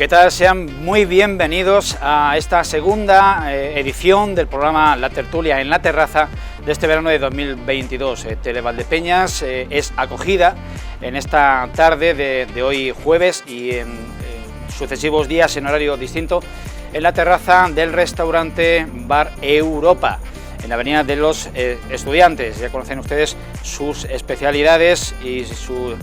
¿Qué tal? Sean muy bienvenidos a esta segunda edición del programa La Tertulia en la Terraza de este verano de 2022. Televaldepeñas es acogida en esta tarde de hoy jueves y en sucesivos días en horario distinto en la terraza del restaurante Bar Europa, en la Avenida de los Estudiantes. Ya conocen ustedes sus especialidades y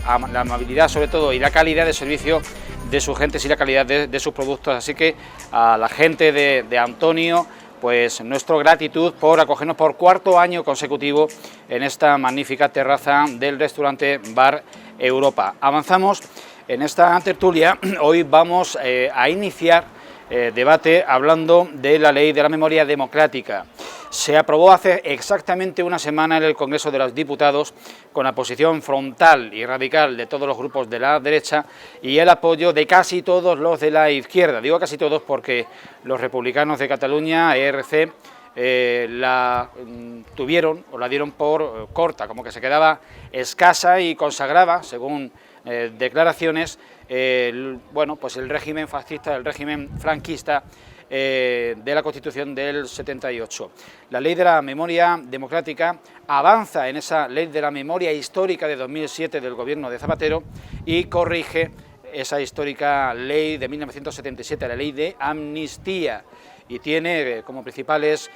la amabilidad sobre todo y la calidad de servicio de sus gentes y la calidad de sus productos, así que a la gente de Antonio, pues nuestra gratitud por acogernos por cuarto año consecutivo en esta magnífica terraza del restaurante Bar Europa. Avanzamos en esta tertulia. Hoy vamos a iniciar debate hablando de la Ley de la Memoria Democrática. Se aprobó hace exactamente una semana en el Congreso de los Diputados con la posición frontal y radical de todos los grupos de la derecha y el apoyo de casi todos los de la izquierda. Digo casi todos porque los republicanos de Cataluña, ERC, la tuvieron o la dieron por corta, como que se quedaba escasa y consagraba, según declaraciones, pues el régimen fascista, el régimen franquista de la Constitución del 78. La Ley de la Memoria Democrática avanza en esa Ley de la Memoria Histórica de 2007 del gobierno de Zapatero y corrige esa histórica ley de 1977, la Ley de Amnistía, y tiene como principales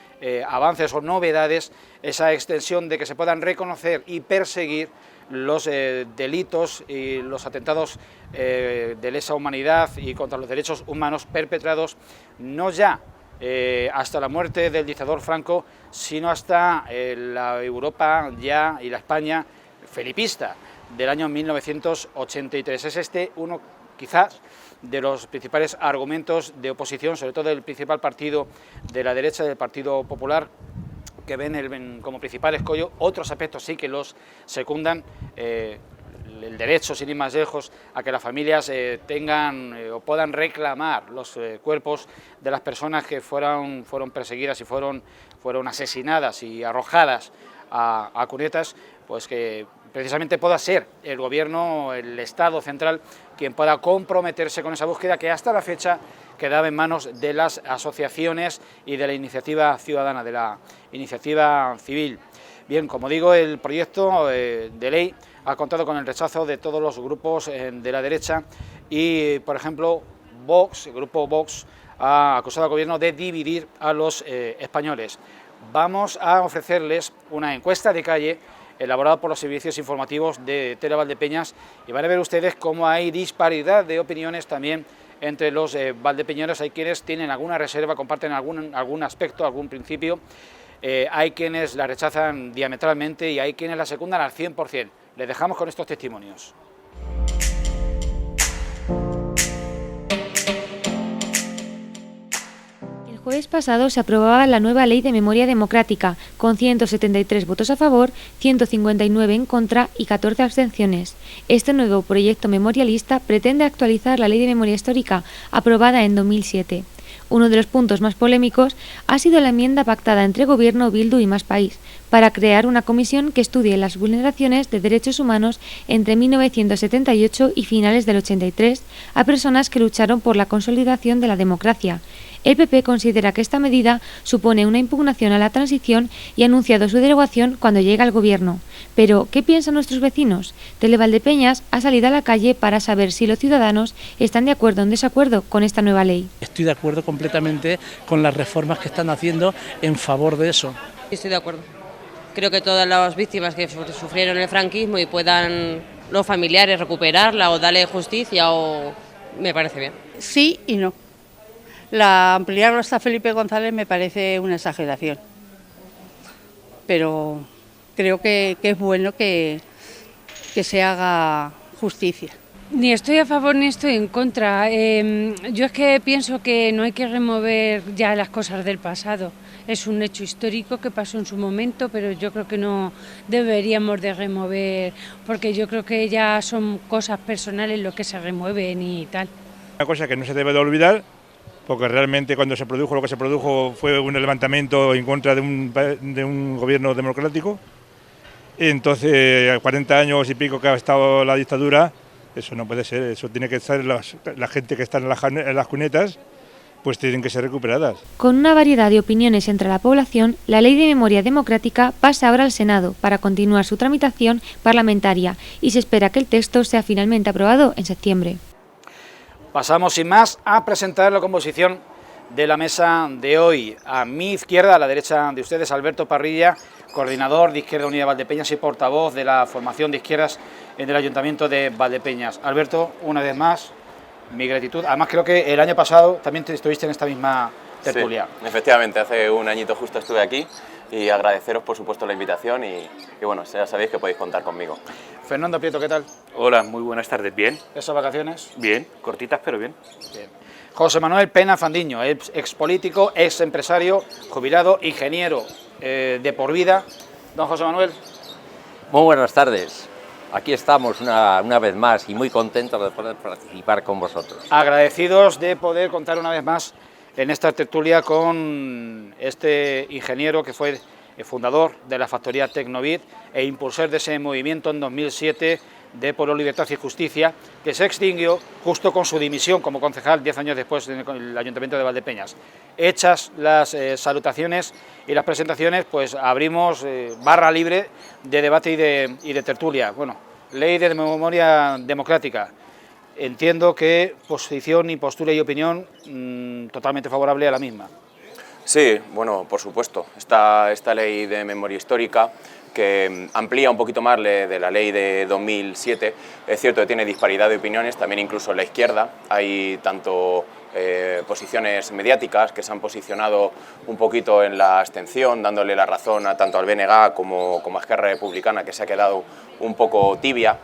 avances o novedades esa extensión de que se puedan reconocer y perseguir los delitos y los atentados de lesa humanidad y contra los derechos humanos perpetrados no ya hasta la muerte del dictador Franco, sino hasta la Europa ya y la España felipista del año 1983. Es este uno quizás de los principales argumentos de oposición, sobre todo del principal partido de la derecha, del Partido Popular, que ven como principal escollo. Otros aspectos sí que los secundan, el derecho, sin ir más lejos, a que las familias tengan o puedan reclamar los cuerpos de las personas que fueron perseguidas y fueron asesinadas y arrojadas a cunetas, pues que precisamente pueda ser el gobierno, el Estado central, quien pueda comprometerse con esa búsqueda que hasta la fecha quedaba en manos de las asociaciones y de la iniciativa ciudadana, de la iniciativa civil. Bien, como digo, el proyecto de ley ha contado con el rechazo de todos los grupos de la derecha y, por ejemplo, Vox, el grupo Vox, ha acusado al gobierno de dividir a los españoles. Vamos a ofrecerles una encuesta de calle elaborada por los servicios informativos de Televaldepeñas y van a ver ustedes cómo hay disparidad de opiniones también entre los valdepeñeros. Hay quienes tienen alguna reserva, comparten algún aspecto, algún principio, hay quienes la rechazan diametralmente y hay quienes la secundan al 100%. Les dejamos con estos testimonios. El jueves pasado se aprobaba la nueva Ley de Memoria Democrática, con 173 votos a favor, 159 en contra y 14 abstenciones. Este nuevo proyecto memorialista pretende actualizar la Ley de Memoria Histórica, aprobada en 2007. Uno de los puntos más polémicos ha sido la enmienda pactada entre Gobierno, Bildu y Más País, para crear una comisión que estudie las vulneraciones de derechos humanos entre 1978 y finales del 83 a personas que lucharon por la consolidación de la democracia. El PP considera que esta medida supone una impugnación a la transición y ha anunciado su derogación cuando llega al gobierno. Pero, ¿qué piensan nuestros vecinos? Televaldepeñas ha salido a la calle para saber si los ciudadanos están de acuerdo o en desacuerdo con esta nueva ley. Estoy de acuerdo completamente con las reformas que están haciendo en favor de eso. Estoy de acuerdo. Creo que todas las víctimas que sufrieron el franquismo y puedan los familiares recuperarla o darle justicia, me parece bien. Sí y no. La ampliarlo hasta Felipe González me parece una exageración, pero creo que es bueno que se haga justicia. Ni estoy a favor ni estoy en contra. Yo es que pienso que no hay que remover ya las cosas del pasado. Es un hecho histórico que pasó en su momento, pero yo creo que no deberíamos de remover, porque yo creo que ya son cosas personales lo que se remueven y tal. Una cosa que no se debe de olvidar, porque realmente cuando se produjo lo que se produjo fue un levantamiento en contra de un gobierno democrático. Entonces, 40 años y pico que ha estado la dictadura, Eso no puede ser, eso tiene que estar, la gente que está en las cunetas, pues tienen que ser recuperadas. Con una variedad de opiniones entre la población, la Ley de Memoria Democrática pasa ahora al Senado para continuar su tramitación parlamentaria y se espera que el texto sea finalmente aprobado en septiembre. Pasamos sin más a presentar la composición de la mesa de hoy. A mi izquierda, a la derecha de ustedes, Alberto Parrilla, coordinador de Izquierda Unida Valdepeñas y portavoz de la formación de izquierdas en el Ayuntamiento de Valdepeñas. Alberto, una vez más, mi gratitud. Además, creo que el año pasado también estuviste en esta misma tertulia. Sí, efectivamente, hace un añito justo estuve aquí y agradeceros, por supuesto, la invitación y bueno, ya sabéis que podéis contar conmigo. Fernando Prieto, ¿qué tal? Hola, muy buenas tardes, ¿bien? ¿Esas vacaciones? Bien, cortitas pero bien. Bien. José Manuel Pena Fandiño, ex político, ex empresario, jubilado, ingeniero de por vida. Don José Manuel. Muy buenas tardes. Aquí estamos una vez más y muy contentos de poder participar con vosotros. Agradecidos de poder contar una vez más en esta tertulia con este ingeniero que fue el fundador de la factoría Tecnovid e impulsor de ese movimiento en 2007 de Pueblo, Libertad y Justicia, que se extinguió justo con su dimisión como concejal 10 años después en el Ayuntamiento de Valdepeñas. Hechas las salutaciones y las presentaciones, pues abrimos barra libre de debate y de tertulia. Bueno, Ley de Memoria Democrática. Entiendo que posición y postura y opinión totalmente favorable a la misma. Sí, bueno, por supuesto. Esta ley de memoria histórica que amplía un poquito más de la ley de 2007. Es cierto que tiene disparidad de opiniones, también incluso en la izquierda. Hay tanto posiciones mediáticas que se han posicionado un poquito en la abstención, dándole la razón tanto al BNG como a Esquerra Republicana, que se ha quedado un poco tibia,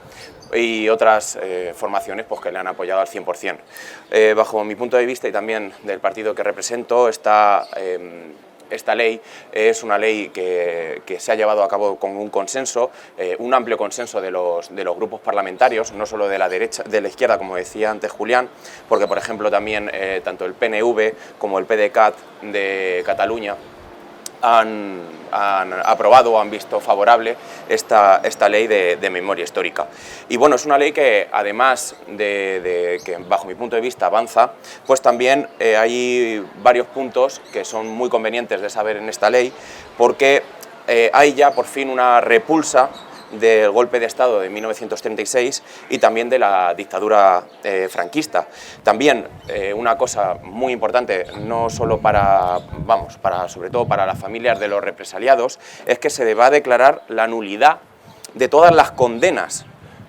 y otras formaciones pues, que le han apoyado al 100%. Bajo mi punto de vista y también del partido que represento, esta ley es una ley que se ha llevado a cabo con un consenso, un amplio consenso de los grupos parlamentarios, no solo de la derecha, de la izquierda, como decía antes Julián, porque por ejemplo también tanto el PNV como el PDeCAT de Cataluña han aprobado o han visto favorable esta ley de memoria histórica. Y bueno, es una ley que además de que bajo mi punto de vista avanza, pues también hay varios puntos que son muy convenientes de saber en esta ley, porque hay ya por fin una repulsa del golpe de Estado de 1936 y también de la dictadura franquista. También una cosa muy importante, no solo sobre todo para las familias de los represaliados, es que se va a declarar la nulidad de todas las condenas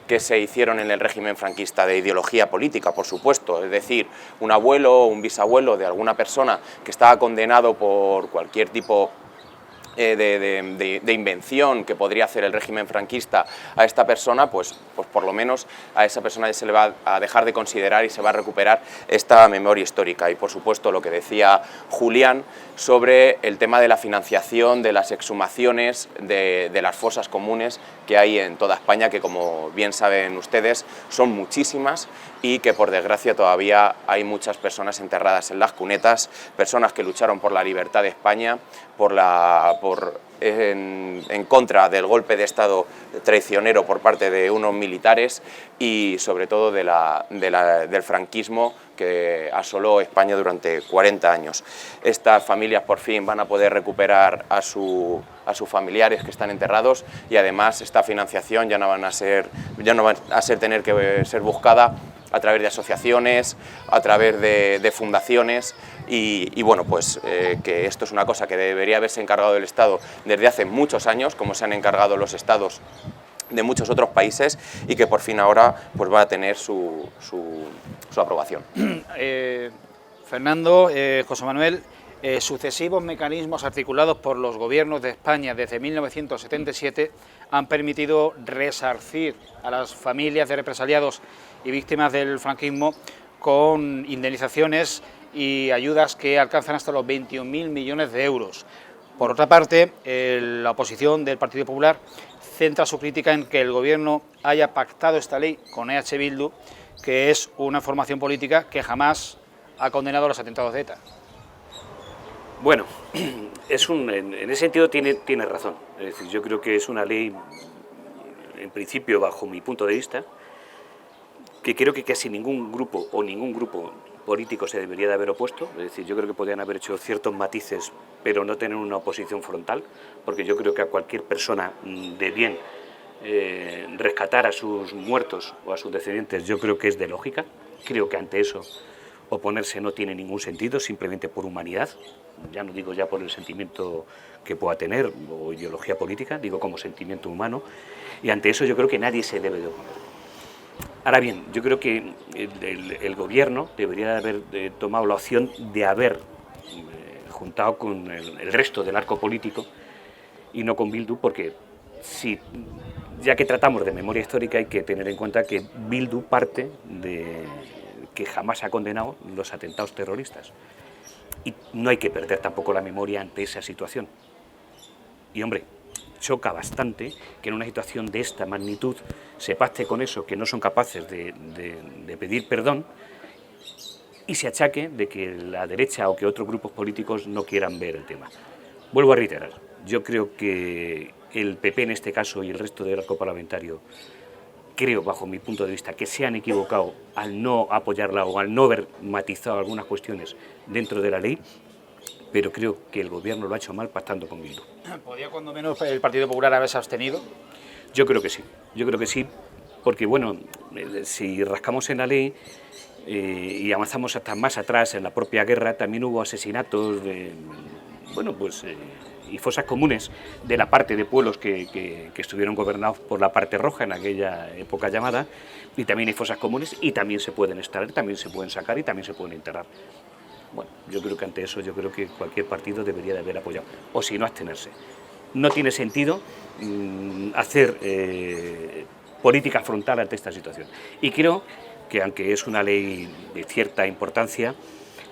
que se hicieron en el régimen franquista de ideología política, por supuesto, es decir, un abuelo o un bisabuelo de alguna persona que estaba condenado por cualquier tipo de invención que podría hacer el régimen franquista a esta persona, pues por lo menos a esa persona se le va a dejar de considerar y se va a recuperar esta memoria histórica. Y por supuesto lo que decía Julián sobre el tema de la financiación de las exhumaciones de las fosas comunes que hay en toda España, que como bien saben ustedes son muchísimas y que por desgracia todavía hay muchas personas enterradas en las cunetas, personas que lucharon por la libertad de España, en contra del golpe de Estado traicionero por parte de unos militares y sobre todo del franquismo que asoló España durante 40 años. Estas familias por fin van a poder recuperar a sus familiares que están enterrados y además esta financiación ya no va a tener que ser buscada a través de asociaciones, a través de fundaciones y bueno, pues que esto es una cosa que debería haberse encargado el Estado desde hace muchos años, como se han encargado los Estados de muchos otros países y que por fin ahora pues va a tener su aprobación. Fernando, José Manuel, sucesivos mecanismos articulados por los gobiernos de España desde 1977 han permitido resarcir a las familias de represaliados y víctimas del franquismo con indemnizaciones y ayudas que alcanzan hasta los 21.000 millones de euros. Por otra parte, la oposición del Partido Popular centra su crítica en que el Gobierno haya pactado esta ley con EH Bildu, que es una formación política que jamás ha condenado los atentados de ETA. Bueno, en ese sentido tiene razón. Es decir, yo creo que es una ley, en principio, bajo mi punto de vista, que creo que casi ningún grupo político se debería de haber opuesto. Es decir, yo creo que podrían haber hecho ciertos matices, pero no tener una oposición frontal, porque yo creo que a cualquier persona de bien rescatar a sus muertos o a sus descendientes, yo creo que es de lógica. Creo que ante eso oponerse no tiene ningún sentido, simplemente por humanidad, ya no digo ya por el sentimiento que pueda tener o ideología política, digo como sentimiento humano, y ante eso yo creo que nadie se debe de oponer. Ahora bien, yo creo que el gobierno debería haber tomado la opción de haber juntado con el resto del arco político y no con Bildu, porque si, ya que tratamos de memoria histórica, hay que tener en cuenta que Bildu parte de que jamás ha condenado los atentados terroristas. Y no hay que perder tampoco la memoria ante esa situación. Y hombre, choca bastante que en una situación de esta magnitud se pacte con eso, que no son capaces de pedir perdón, y se achaque de que la derecha o que otros grupos políticos no quieran ver el tema. Vuelvo a reiterar, yo creo que el PP en este caso y el resto del arco parlamentario, creo, bajo mi punto de vista, que se han equivocado al no apoyarla o al no haber matizado algunas cuestiones dentro de la ley, pero creo que el gobierno lo ha hecho mal pactando con Bildu. ¿Podría cuando menos el Partido Popular haberse abstenido? Yo creo que sí, porque bueno, si rascamos en la ley y avanzamos hasta más atrás en la propia guerra, también hubo asesinatos y fosas comunes de la parte de pueblos que estuvieron gobernados por la parte roja en aquella época llamada, y también hay fosas comunes y también se pueden extraer, también se pueden sacar y también se pueden enterrar. Bueno, yo creo que ante eso, yo creo que cualquier partido debería de haber apoyado, o si no, abstenerse. No tiene sentido hacer política frontal ante esta situación. Y creo que, aunque es una ley de cierta importancia,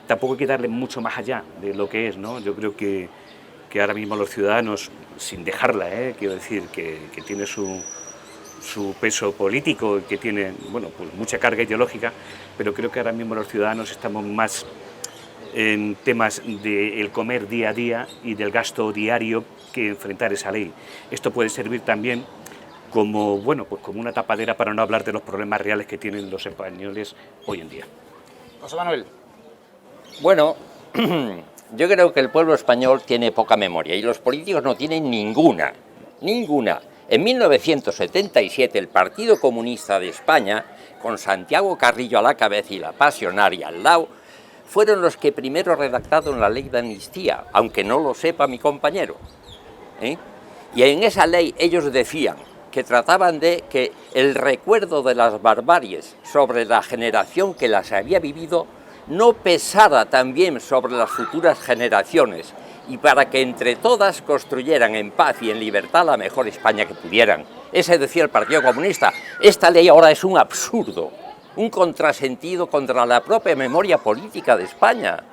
tampoco hay que darle mucho más allá de lo que es, ¿no? Yo creo que ahora mismo los ciudadanos, sin dejarla, quiero decir, que tiene su peso político, que tiene, bueno, pues mucha carga ideológica, pero creo que ahora mismo los ciudadanos estamos más en temas del comer día a día y del gasto diario que enfrentar esa ley. Esto puede servir también como, bueno, pues como una tapadera para no hablar de los problemas reales que tienen los españoles hoy en día. José Manuel. Bueno, yo creo que el pueblo español tiene poca memoria y los políticos no tienen ninguna. En 1977 el Partido Comunista de España, con Santiago Carrillo a la cabeza y la Pasionaria al lado, fueron los que primero redactaron la ley de amnistía, aunque no lo sepa mi compañero. Y en esa ley ellos decían que trataban de que el recuerdo de las barbaries sobre la generación que las había vivido no pesara también sobre las futuras generaciones, y para que entre todas construyeran en paz y en libertad la mejor España que pudieran. Ese decía el Partido Comunista. Esta ley ahora es un absurdo, un contrasentido contra la propia memoria política de España.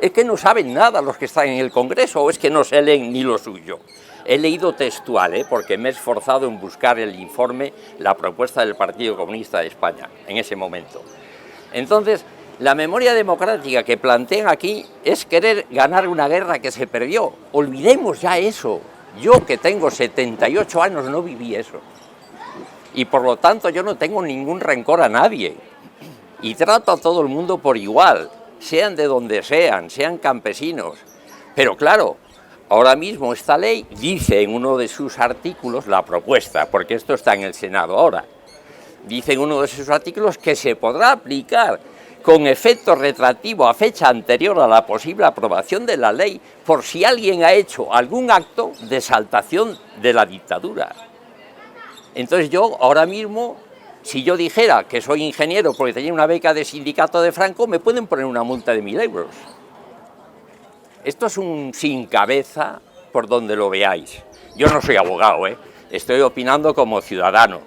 Es que no saben nada los que están en el Congreso, o es que no se leen ni lo suyo. He leído textual, porque me he esforzado en buscar el informe, la propuesta del Partido Comunista de España, en ese momento. Entonces, la memoria democrática que plantean aquí es querer ganar una guerra que se perdió. Olvidemos ya eso. Yo, que tengo 78 años, no viví eso. Y por lo tanto yo no tengo ningún rencor a nadie. Y trato a todo el mundo por igual, sean de donde sean campesinos. Pero claro, ahora mismo esta ley dice en uno de sus artículos, la propuesta, porque esto está en el Senado ahora, dice en uno de sus artículos que se podrá aplicar con efecto retroactivo a fecha anterior a la posible aprobación de la ley por si alguien ha hecho algún acto de exaltación de la dictadura. Entonces yo ahora mismo, si yo dijera que soy ingeniero porque tenía una beca de sindicato de Franco, me pueden poner una multa de 1.000 euros. Esto es un sin cabeza por donde lo veáis. Yo no soy abogado, estoy opinando como ciudadano.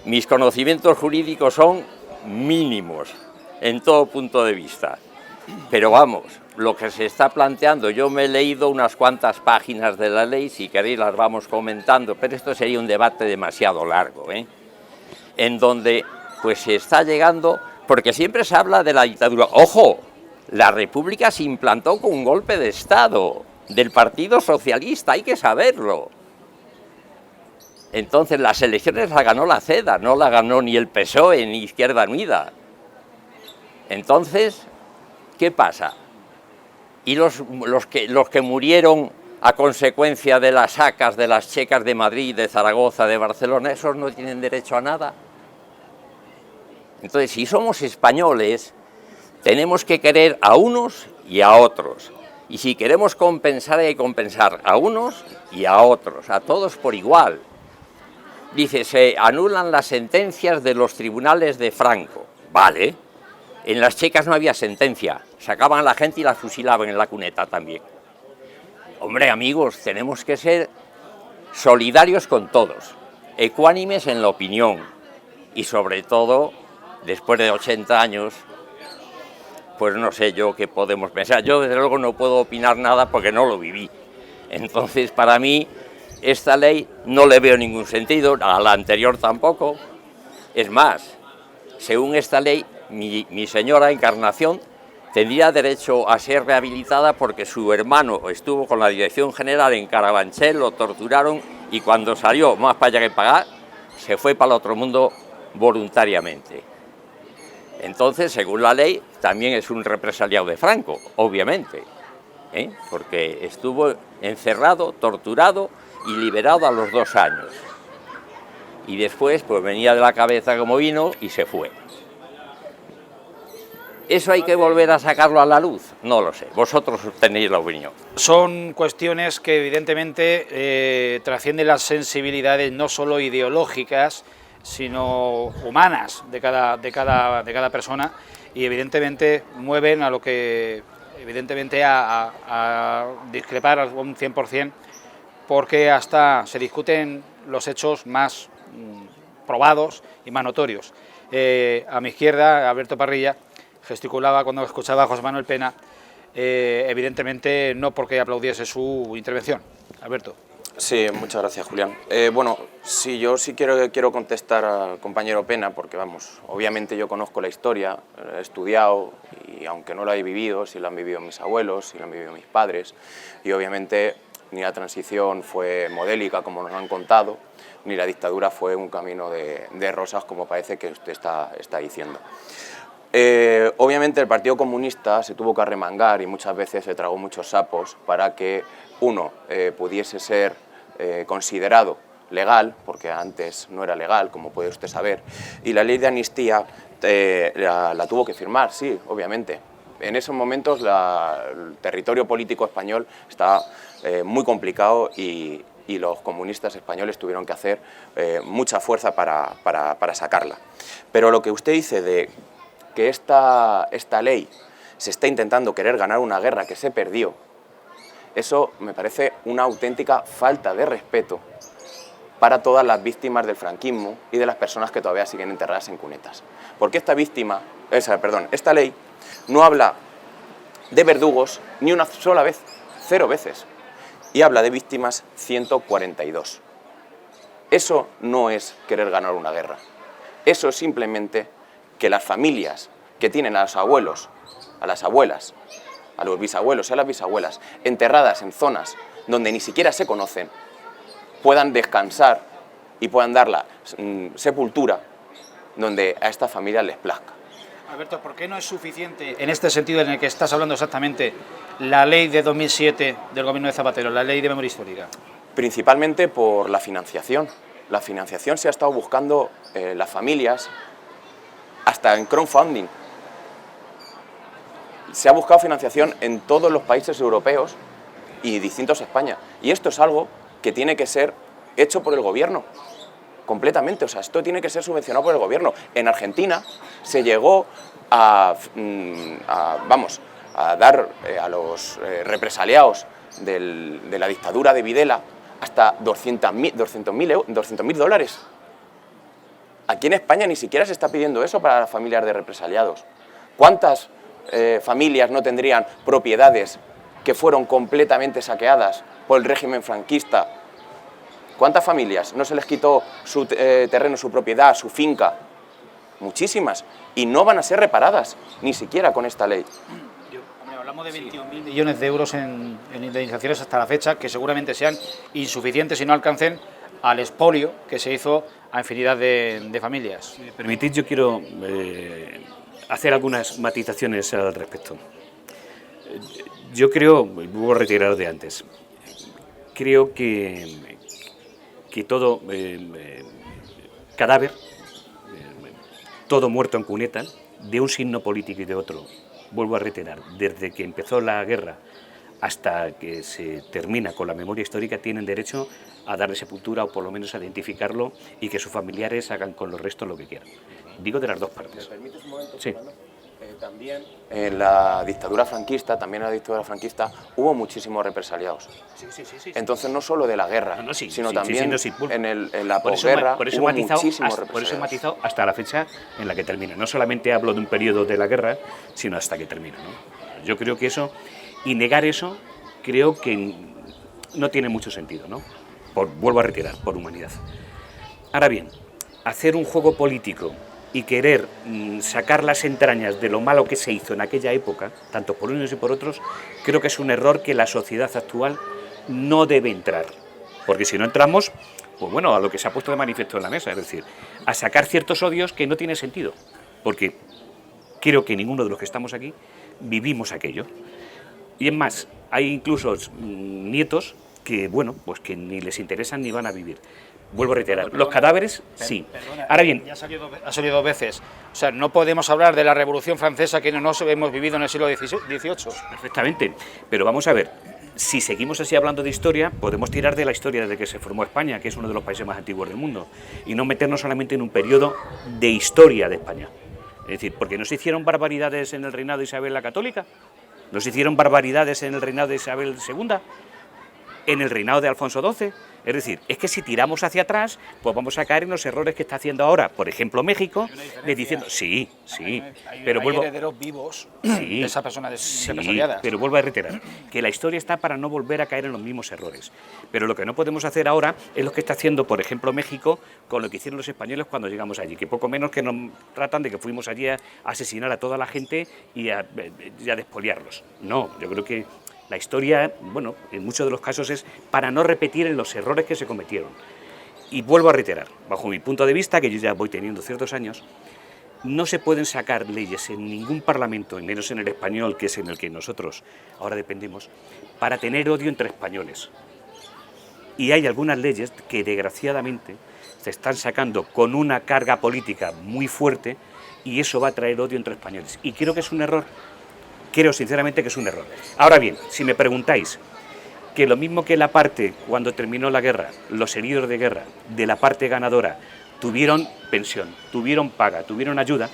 Mis conocimientos jurídicos son mínimos en todo punto de vista. Pero vamos, lo que se está planteando, yo me he leído unas cuantas páginas de la ley, si queréis las vamos comentando, pero esto sería un debate demasiado largo, en donde pues se está llegando, porque siempre se habla de la dictadura. ¡Ojo! La República se implantó con un golpe de Estado del Partido Socialista, hay que saberlo. Entonces las elecciones las ganó la CEDA, no la ganó ni el PSOE ni Izquierda Unida. Entonces, ¿qué pasa? Y los que murieron a consecuencia de las sacas de las checas de Madrid, de Zaragoza, de Barcelona, esos no tienen derecho a nada. Entonces, si somos españoles, tenemos que querer a unos y a otros. Y si queremos compensar, hay que compensar a unos y a otros, a todos por igual. Dice, se anulan las sentencias de los tribunales de Franco. Vale, en las checas no había sentencia, sacaban a la gente y la fusilaban en la cuneta también. Hombre, amigos, tenemos que ser solidarios con todos, ecuánimes en la opinión y sobre todo, después de 80 años, pues no sé yo qué podemos pensar. Yo desde luego no puedo opinar nada porque no lo viví. Entonces, para mí, esta ley no le veo ningún sentido, a la anterior tampoco. Es más, según esta ley, mi señora Encarnación tendría derecho a ser rehabilitada porque su hermano estuvo con la Dirección General en Carabanchel, lo torturaron y cuando salió, más para allá que pagar, se fue para el otro mundo voluntariamente. Entonces, según la ley, también es un represaliado de Franco, obviamente, porque estuvo encerrado, torturado y liberado a los 2 años. Y después, pues venía de la cabeza como vino y se fue. ¿Eso hay que volver a sacarlo a la luz? No lo sé, vosotros tenéis la opinión. Son cuestiones que evidentemente trascienden las sensibilidades no solo ideológicas, sino humanas de cada persona y evidentemente mueven a lo que evidentemente a discrepar al un 100%, porque hasta se discuten los hechos más probados y más notorios. A mi izquierda, Alberto Parrilla gesticulaba cuando escuchaba a José Manuel Pena, evidentemente no porque aplaudiese su intervención. Alberto. Sí, muchas gracias, Julián. Bueno, sí, yo sí quiero contestar al compañero Pena, porque vamos, obviamente yo conozco la historia, he estudiado, y aunque no la he vivido, sí la han vivido mis abuelos, sí la han vivido mis padres, y obviamente ni la transición fue modélica, como nos han contado, ni la dictadura fue un camino de rosas, como parece que usted está diciendo. Obviamente el Partido Comunista se tuvo que arremangar y muchas veces se tragó muchos sapos para que uno pudiese ser considerado legal, porque antes no era legal, como puede usted saber, y la ley de amnistía la tuvo que firmar, sí, obviamente. En esos momentos el territorio político español está muy complicado y los comunistas españoles tuvieron que hacer mucha fuerza para sacarla. Pero lo que usted dice de que esta ley se está intentando querer ganar una guerra que se perdió, eso me parece una auténtica falta de respeto para todas las víctimas del franquismo y de las personas que todavía siguen enterradas en cunetas. Porque esta ley no habla de verdugos ni una sola vez, 0 veces, y habla de víctimas 142. Eso no es querer ganar una guerra, eso es simplemente que las familias que tienen a los abuelos, a las abuelas, a los bisabuelos y a las bisabuelas enterradas en zonas donde ni siquiera se conocen, puedan descansar y puedan dar la sepultura donde a esta familia les plazca. Alberto, ¿por qué no es suficiente, en este sentido en el que estás hablando exactamente, la ley de 2007 del gobierno de Zapatero, la ley de memoria histórica? Principalmente por la financiación. La financiación se ha estado buscando las familias hasta en crowdfunding. Se ha buscado financiación en todos los países europeos y distintos a España. Y esto es algo que tiene que ser hecho por el gobierno, completamente. O sea, esto tiene que ser subvencionado por el gobierno. En Argentina se llegó a dar a los represaliados de la dictadura de Videla hasta 200.000 dólares. Aquí en España ni siquiera se está pidiendo eso para las familias de represaliados. ¿Cuántas familias no tendrían propiedades que fueron completamente saqueadas por el régimen franquista? ¿Cuántas familias no se les quitó su terreno, su propiedad, su finca? Muchísimas. Y no van a ser reparadas, ni siquiera con esta ley. Hablamos de 21.000 millones de euros en indemnizaciones hasta la fecha, que seguramente sean insuficientes y no alcancen al expolio que se hizo a infinidad de familias. Si me permitís, yo quiero hacer algunas matizaciones al respecto. Yo creo, vuelvo a retirar de antes, creo que todo cadáver, todo muerto en cuneta, de un signo político y de otro, vuelvo a reiterar, desde que empezó la guerra hasta que se termina con la memoria histórica, tienen derecho a darle sepultura o por lo menos a identificarlo y que sus familiares hagan con los restos lo que quieran. Digo de las dos partes. ¿Me permites un momento? Sí. También en la dictadura franquista, hubo muchísimos represaliados. Sí. Entonces no solo de la guerra, sino también en la posguerra hubo muchísimos represaliados. Por eso he matizado hasta la fecha en la que termina. No solamente hablo de un periodo de la guerra, sino hasta que termina, ¿no? Yo creo que eso, y negar eso, creo que no tiene mucho sentido, ¿no? Vuelvo a retirar, por humanidad. Ahora bien, hacer un juego político y querer sacar las entrañas de lo malo que se hizo en aquella época, tanto por unos y por otros, creo que es un error que la sociedad actual no debe entrar. Porque si no entramos, pues bueno, a lo que se ha puesto de manifiesto en la mesa, es decir, a sacar ciertos odios que no tienen sentido. Porque creo que ninguno de los que estamos aquí vivimos aquello. Y es más, hay incluso nietos que, bueno, pues que ni les interesan ni van a vivir. Vuelvo a reiterar, los cadáveres, sí. Ahora bien, ya ha salido 2 veces. O sea, no podemos hablar de la Revolución Francesa que no hemos vivido en el siglo XVIII. Perfectamente, pero vamos a ver, si seguimos así hablando de historia, podemos tirar de la historia desde que se formó España, que es uno de los países más antiguos del mundo, y no meternos solamente en un periodo de historia de España. Es decir, porque no se hicieron barbaridades en el reinado de Isabel la Católica, no se hicieron barbaridades en el reinado de Isabel II, en el reinado de Alfonso XII. Es decir, es que si tiramos hacia atrás, pues vamos a caer en los errores que está haciendo ahora, por ejemplo, México, de diciendo, sí, pero vuelvo... Hay herederos vivos de esa persona represaliada. Pero vuelvo a reiterar, que la historia está para no volver a caer en los mismos errores. Pero lo que no podemos hacer ahora es lo que está haciendo, por ejemplo, México, con lo que hicieron los españoles cuando llegamos allí, que poco menos que nos tratan de que fuimos allí a asesinar a toda la gente y a despoliarlos. No, yo creo que la historia, bueno, en muchos de los casos es para no repetir en los errores que se cometieron. Y vuelvo a reiterar, bajo mi punto de vista, que yo ya voy teniendo ciertos años, no se pueden sacar leyes en ningún parlamento, y menos en el español, que es en el que nosotros ahora dependemos, para tener odio entre españoles. Y hay algunas leyes que, desgraciadamente, se están sacando con una carga política muy fuerte, y eso va a traer odio entre españoles. Y creo que es un error. Creo sinceramente que es un error. Ahora bien, si me preguntáis que lo mismo que la parte, cuando terminó la guerra, los heridos de guerra, de la parte ganadora, tuvieron pensión, tuvieron paga, tuvieron ayuda,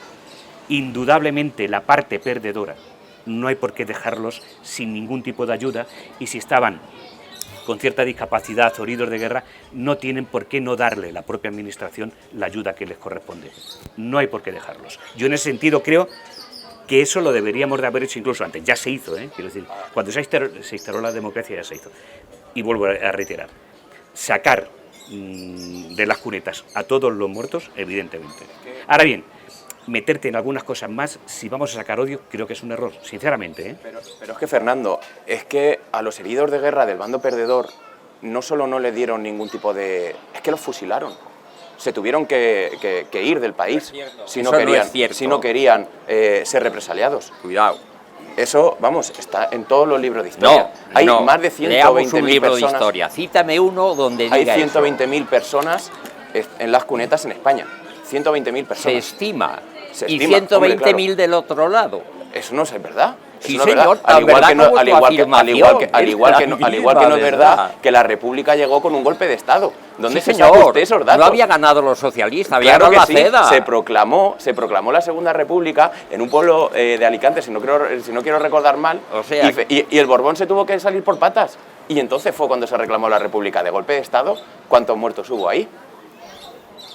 indudablemente la parte perdedora no hay por qué dejarlos sin ningún tipo de ayuda, y si estaban con cierta discapacidad o heridos de guerra, no tienen por qué no darle la propia administración la ayuda que les corresponde. No hay por qué dejarlos. Yo en ese sentido creo que eso lo deberíamos de haber hecho incluso antes. Ya se hizo, quiero decir, cuando se instauró la democracia ya se hizo. Y vuelvo a reiterar, sacar de las cunetas a todos los muertos, evidentemente. Ahora bien, meterte en algunas cosas más, si vamos a sacar odio, creo que es un error, sinceramente. Pero es que, Fernando, es que a los heridos de guerra del bando perdedor no solo no les dieron ningún tipo de... es que los fusilaron. Se tuvieron que ir del país si no querían ser represaliados. Cuidado. Eso, vamos, está en todos los libros de historia. Hay más de 120.000 personas. Leamos un libro de historia. Cítame uno donde diga eso. Hay 120.000 personas en las cunetas en España. 120.000 personas. Se estima. Y 120.000 del otro lado. Eso no es verdad. Sí, señor, al igual que no es verdad que la República llegó con un golpe de Estado. ¿Dónde sí, se sacó usted esos datos? No había ganado los socialistas, había ganado la CEDA. Se proclamó la Segunda República en un pueblo de Alicante, si no quiero recordar mal, o sea, y el Borbón se tuvo que salir por patas. Y entonces fue cuando se reclamó la República. De golpe de Estado, ¿cuántos muertos hubo ahí?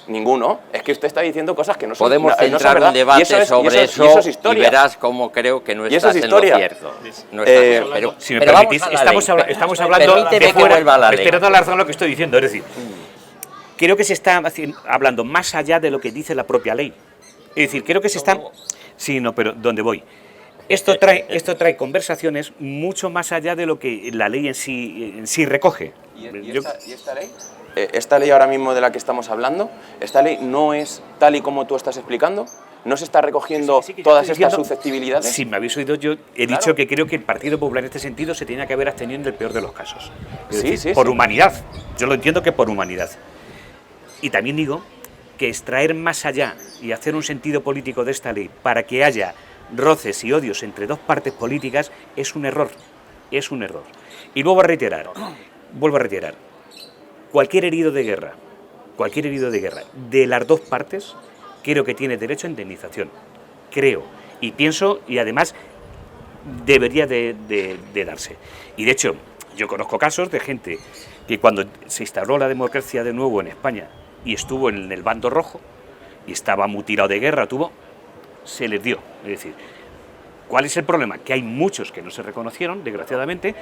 Ninguno. Es que usted está diciendo cosas que no son verdad. Podemos centrar un debate sobre eso y verás cómo creo que no estás en lo cierto. No pero si me permitís, estamos hablando de fuera, respetando la razón lo que estoy diciendo. Es decir, creo que se está hablando más allá de lo que dice la propia ley. Es decir, creo que se está... Sí, no, pero ¿dónde voy? Esto trae conversaciones mucho más allá de lo que la ley en sí recoge. ¿Y esta ley? esta ley ahora mismo de la que estamos hablando, esta ley no es tal y como tú estás explicando. ¿No se está recogiendo todas estas susceptibilidades? Si me habéis oído, yo he dicho que creo que el Partido Popular en este sentido se tenía que haber abstenido en el peor de los casos. Es decir, por humanidad. Yo lo entiendo que por humanidad. Y también digo que extraer más allá y hacer un sentido político de esta ley para que haya roces y odios entre dos partes políticas es un error. Es un error. Y vuelvo a reiterar, cualquier herido de guerra de las dos partes, creo que tiene derecho a indemnización, creo, y pienso, y además debería de darse. Y de hecho, yo conozco casos de gente que cuando se instauró la democracia de nuevo en España y estuvo en el bando rojo y estaba mutilado de guerra, se les dio. Es decir, ¿cuál es el problema? Que hay muchos que no se reconocieron, desgraciadamente,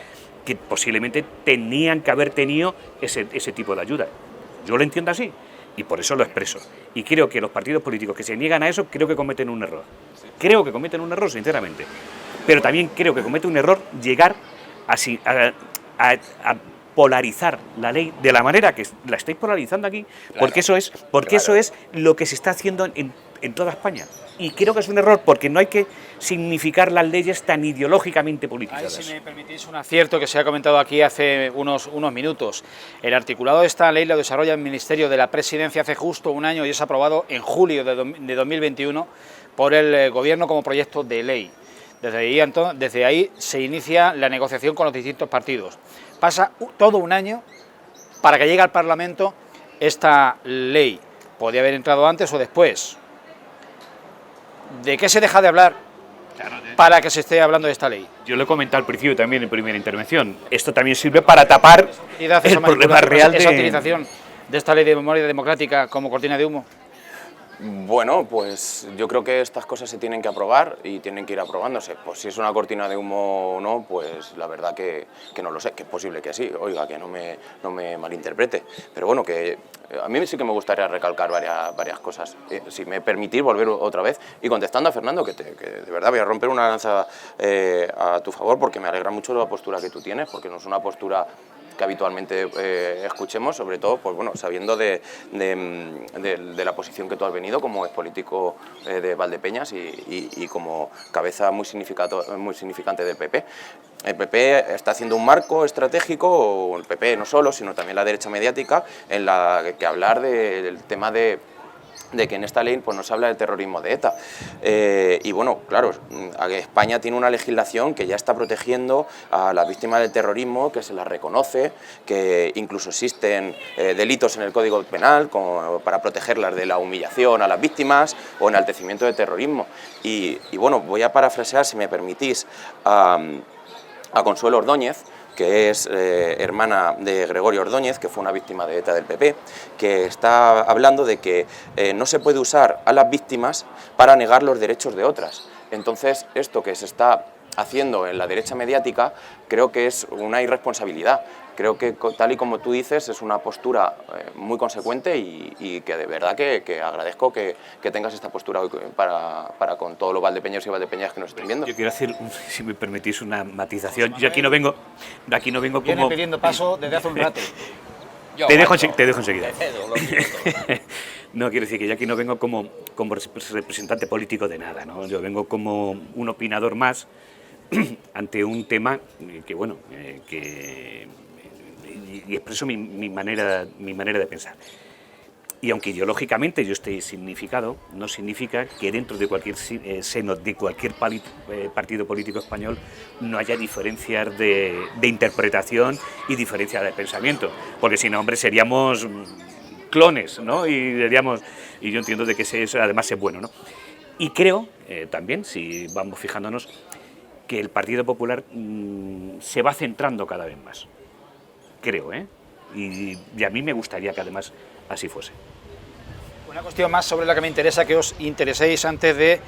que posiblemente tenían que haber tenido ese tipo de ayuda. Yo lo entiendo así. Y por eso lo expreso. Y creo que los partidos políticos que se niegan a eso, creo que cometen un error. Creo que cometen un error, sinceramente. Pero también creo que comete un error llegar a polarizar la ley de la manera que la estáis polarizando aquí, claro, porque eso es lo que se está haciendo en toda España. Y creo que es un error porque no hay que significar las leyes tan ideológicamente politizadas. Ahí, si me permitís un acierto que se ha comentado aquí hace unos minutos. El articulado de esta ley lo desarrolla el Ministerio de la Presidencia hace justo un año y es aprobado en julio de 2021 por el Gobierno como proyecto de ley. Desde ahí se inicia la negociación con los distintos partidos. Pasa todo un año para que llegue al Parlamento esta ley. Podría haber entrado antes o después. ¿De qué se deja de hablar para que se esté hablando de esta ley? Yo lo he comentado al principio también en primera intervención. Esto también sirve para tapar el problema real de esa utilización de esta ley de memoria democrática como cortina de humo. Bueno, pues yo creo que estas cosas se tienen que aprobar y tienen que ir aprobándose. Pues si es una cortina de humo o no, pues la verdad que no lo sé, que es posible que sí, oiga, que no me malinterprete. Pero bueno, que a mí sí que me gustaría recalcar varias cosas. Si me permitís volver otra vez y contestando a Fernando, que de verdad voy a romper una lanza a tu favor porque me alegra mucho la postura que tú tienes, porque no es una postura que habitualmente escuchemos, sobre todo pues, bueno, sabiendo de la posición que tú has venido como expolítico de Valdepeñas y como cabeza muy significante del PP. El PP está haciendo un marco estratégico, o el PP no solo, sino también la derecha mediática, en la que hablar del tema de que en esta ley pues, nos habla del terrorismo de ETA. Y bueno, claro, España tiene una legislación que ya está protegiendo a las víctimas del terrorismo, que se las reconoce, que incluso existen delitos en el Código Penal para protegerlas de la humillación a las víctimas o enaltecimiento de terrorismo. Y bueno, voy a parafrasear, si me permitís, a Consuelo Ordóñez, que es hermana de Gregorio Ordóñez, que fue una víctima de ETA del PP, que está hablando de que no se puede usar a las víctimas para negar los derechos de otras. Entonces, esto que se está haciendo en la derecha mediática, creo que es una irresponsabilidad. Creo que, tal y como tú dices, es una postura muy consecuente y que de verdad que agradezco que tengas esta postura hoy para con todos los valdepeños y valdepeñas que nos estén viendo. Yo quiero hacer, si me permitís, una matización. Yo aquí no vengo como... Viene pidiendo paso desde hace un rato. Te dejo enseguida. No, quiero decir que yo aquí no vengo como representante político de nada, ¿no? Yo vengo como un opinador más ante un tema que, bueno, y expreso mi manera de pensar. Y aunque ideológicamente yo esté significado, no significa que dentro de cualquier seno de cualquier partido político español no haya diferencias de interpretación y diferencias de pensamiento, porque si no, hombre, seríamos clones, ¿no? Y yo entiendo de que eso además es bueno, ¿no? Y creo también, si vamos fijándonos, que el Partido Popular se va centrando cada vez más. Creo, y a mí me gustaría que además así fuese. Una cuestión más sobre la que me interesa que os intereséis antes de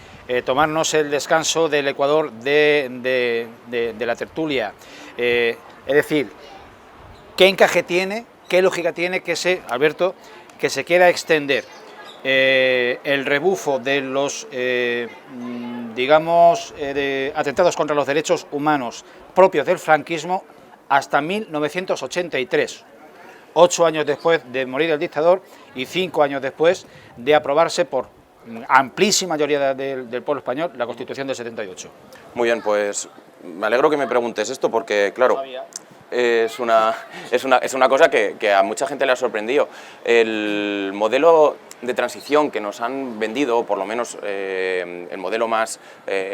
tomarnos el descanso del Ecuador de la tertulia. Es decir, ¿qué encaje tiene, qué lógica tiene que Alberto, que se quiera extender el rebufo de los, atentados contra los derechos humanos propios del franquismo hasta 1983? 8 años después de morir el dictador y 5 años después de aprobarse por amplísima mayoría del pueblo español la Constitución del 78. Muy bien, pues me alegro que me preguntes esto porque, claro, es una cosa que a mucha gente le ha sorprendido. El modelo de transición que nos han vendido, o por lo menos el modelo más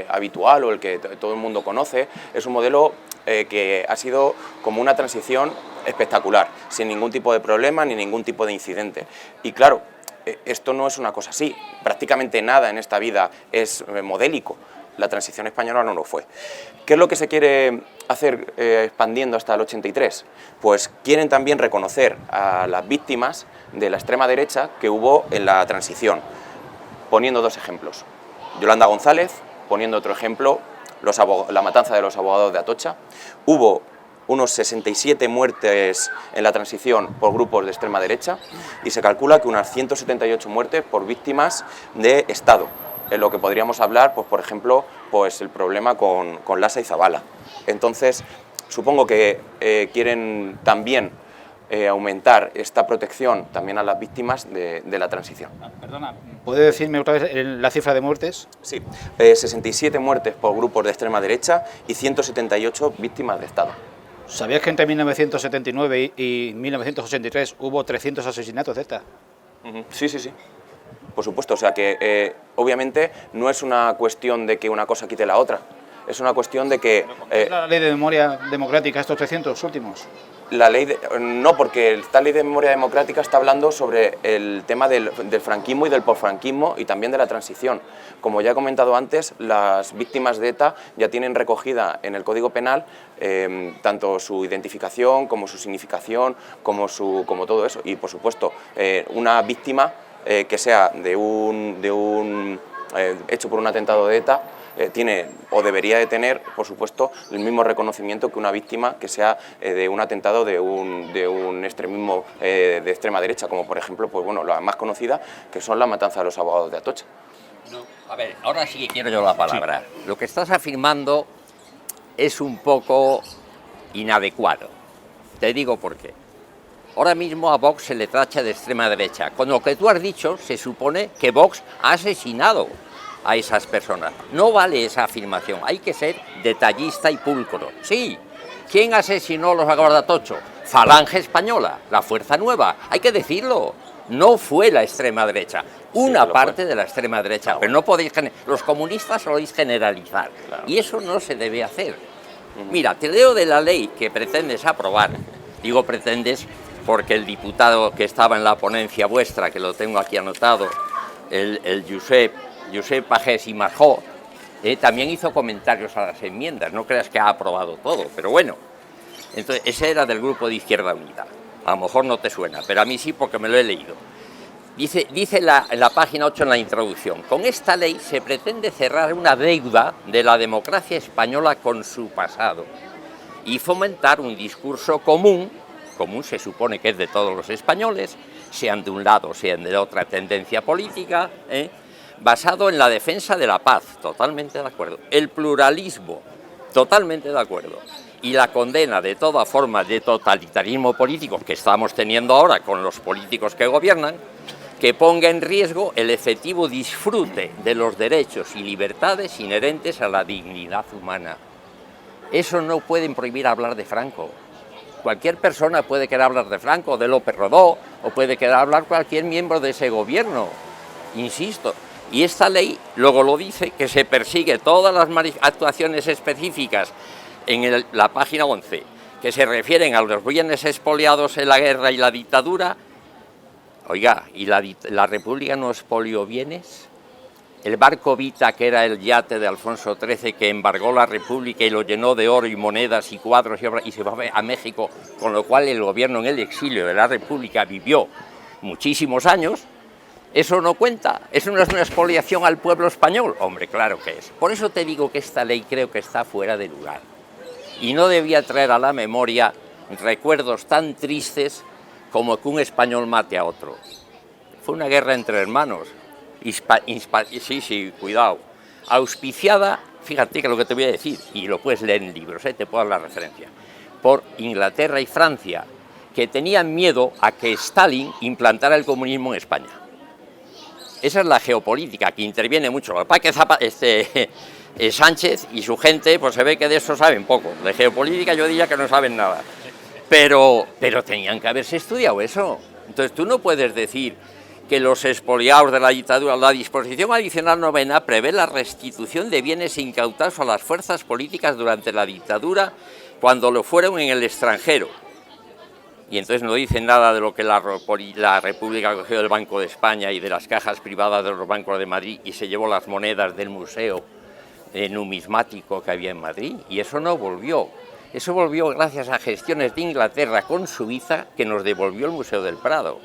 habitual o el que todo el mundo conoce, es un modelo que ha sido como una transición espectacular, sin ningún tipo de problema ni ningún tipo de incidente. Y claro, esto no es una cosa así, prácticamente nada en esta vida es modélico. La transición española no lo fue. ¿Qué es lo que se quiere hacer expandiendo hasta el 83? Pues quieren también reconocer a las víctimas de la extrema derecha que hubo en la transición, poniendo 2 ejemplos. Yolanda González, poniendo otro ejemplo, la matanza de los abogados de Atocha. Hubo unos 67 muertes en la transición por grupos de extrema derecha y se calcula que unas 178 muertes por víctimas de Estado. En lo que podríamos hablar, pues por ejemplo, pues el problema con Lasa y Zabala. Entonces, supongo que quieren también aumentar esta protección también a las víctimas de la transición. Perdona, ¿puede decirme otra vez la cifra de muertes? Sí, 67 muertes por grupos de extrema derecha y 178 víctimas de Estado. ¿Sabías que entre 1979 y 1983 hubo 300 asesinatos de ETA? Sí, sí, sí. Por supuesto, o sea que obviamente no es una cuestión de que una cosa quite la otra, es una cuestión de que... ¿La ley de memoria democrática estos 300 últimos? La ley no, porque esta ley de memoria democrática está hablando sobre el tema del franquismo y del posfranquismo y también de la transición. Como ya he comentado antes, las víctimas de ETA ya tienen recogida en el Código Penal tanto su identificación como su significación, como todo eso. Y por supuesto, una víctima que sea hecho por un atentado de ETA, tiene o debería de tener, por supuesto, el mismo reconocimiento que una víctima que sea de un atentado de un extremismo de extrema derecha, como por ejemplo, pues bueno, la más conocida, que son la matanza de los abogados de Atocha. No, a ver, ahora sí que quiero yo la palabra. Sí. Lo que estás afirmando es un poco inadecuado. Te digo por qué. Ahora mismo a Vox se le tacha de extrema derecha. Con lo que tú has dicho, se supone que Vox ha asesinado a esas personas. No vale esa afirmación, hay que ser detallista y pulcro. Sí, ¿quién asesinó a los abogados de Atocha? Falange Española, la Fuerza Nueva, hay que decirlo. No fue la extrema derecha, una parte de la extrema derecha, claro. Pero no podéis, los comunistas soléis generalizar, claro. Y eso no se debe hacer. Mira, te leo de la ley que pretendes aprobar, digo pretendes porque el diputado que estaba en la ponencia vuestra, que lo tengo aquí anotado, el Josep Pagès i Marjó, también hizo comentarios a las enmiendas, no creas que ha aprobado todo, pero bueno, entonces ese era del grupo de Izquierda Unida, a lo mejor no te suena, pero a mí sí porque me lo he leído. Dice en la página 8 en la introducción, con esta ley se pretende cerrar una deuda de la democracia española con su pasado y fomentar un discurso común se supone que es de todos los españoles, sean de un lado, sean de otra tendencia política, basado en la defensa de la paz, totalmente de acuerdo, el pluralismo, totalmente de acuerdo, y la condena de toda forma de totalitarismo político que estamos teniendo ahora con los políticos que gobiernan, que ponga en riesgo el efectivo disfrute de los derechos y libertades inherentes a la dignidad humana. Eso no pueden prohibir hablar de Franco. Cualquier persona puede querer hablar de Franco, de López Rodó, o puede querer hablar cualquier miembro de ese gobierno, insisto. Y esta ley luego lo dice, que se persigue todas las actuaciones específicas en la página 11, que se refieren a los bienes expoliados en la guerra y la dictadura. Oiga, ¿y la República no expolió bienes? El barco Vita, que era el yate de Alfonso XIII, que embargó la República y lo llenó de oro y monedas y cuadros y se fue a México, con lo cual el gobierno en el exilio de la República vivió muchísimos años, ¿eso no cuenta? ¿Eso no es una expoliación al pueblo español? Hombre, claro que es. Por eso te digo que esta ley creo que está fuera de lugar. Y no debía traer a la memoria recuerdos tan tristes como que un español mate a otro. Fue una guerra entre hermanos. Sí, cuidado, auspiciada, fíjate que lo que te voy a decir, y lo puedes leer en libros, te puedo dar la referencia, por Inglaterra y Francia, que tenían miedo a que Stalin implantara el comunismo en España. Esa es la geopolítica, que interviene mucho. Lo que pasa es que Sánchez y su gente, pues se ve que de eso saben poco. De geopolítica yo diría que no saben nada. Pero tenían que haberse estudiado eso. Entonces tú no puedes decir que los expoliados de la dictadura, la disposición adicional 9ª prevé la restitución de bienes incautados a las fuerzas políticas durante la dictadura cuando lo fueron en el extranjero. Y entonces no dicen nada de lo que la República cogió del Banco de España y de las cajas privadas de los bancos de Madrid y se llevó las monedas del museo numismático que había en Madrid, y eso no volvió. Eso volvió gracias a gestiones de Inglaterra con Suiza, que nos devolvió el Museo del Prado,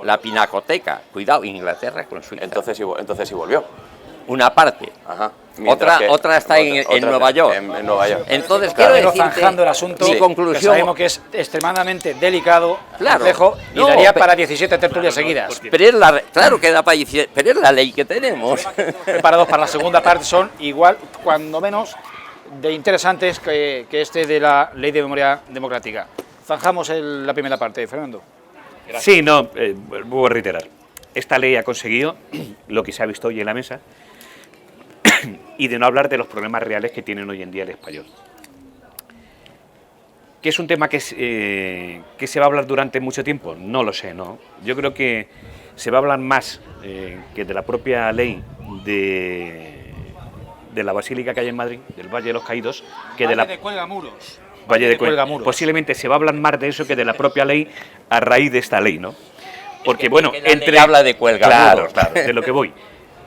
la Pinacoteca. Cuidado, Inglaterra con Suiza. Entonces sí volvió. Una parte. Ajá. Otra está en Nueva York. En Nueva York. Entonces, claro, quiero zanjando el asunto, mi conclusión, que sabemos que es extremadamente delicado, claro, complejo, y no, daría para 17 tertulias seguidas. Pero es claro que da para 17, pero es la ley que tenemos. Preparados para la segunda parte son igual, cuando menos, de interesantes que este de la Ley de Memoria Democrática. Zanjamos la primera parte, Fernando. Gracias. Sí, no, vuelvo a reiterar. Esta ley ha conseguido lo que se ha visto hoy en la mesa y de no hablar de los problemas reales que tienen hoy en día el español. ¿Que es un tema que se va a hablar durante mucho tiempo? No lo sé, ¿no? Yo creo que se va a hablar más que de la propia ley de la Basílica que hay en Madrid, del Valle de los Caídos, que de la... de Cuelgamuros. Valle de Cuelgamuros. Posiblemente se va a hablar más de eso que de la propia ley a raíz de esta ley, ¿no? Porque, bueno, entre... habla de Cuelgamuros. Claro, de lo que voy.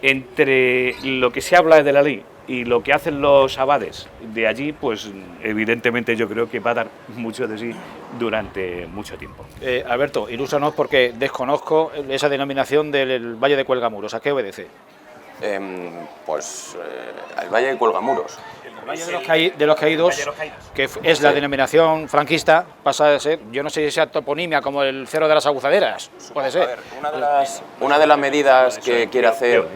Entre lo que se habla de la ley y lo que hacen los abades de allí, pues evidentemente yo creo que va a dar mucho de sí durante mucho tiempo. Alberto, ilústranos porque desconozco esa denominación del Valle de Cuelgamuros. ¿A qué obedece? Al Valle de Cuelgamuros. El Valle de los Caídos, que es la denominación franquista, pasa a ser, yo no sé si sea toponimia como el Cerro de las Aguzaderas, puede ser. A ver, una de las medidas que quiere hacer,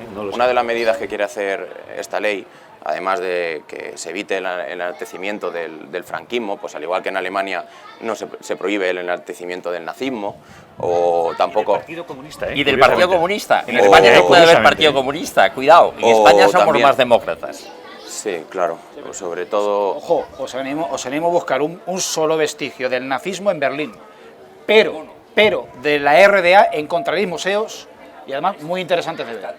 esta ley, además de que se evite el enaltecimiento del franquismo, pues al igual que en Alemania no se prohíbe el enaltecimiento del nazismo, o tampoco... Y del Partido Comunista, Y del Partido Comunista. En España no puede haber Partido Comunista, cuidado, en España somos también más demócratas. Sí, claro, sobre todo... Ojo, os animo a buscar un solo vestigio del nazismo en Berlín, pero de la RDA encontraréis museos y además muy interesantes de ver.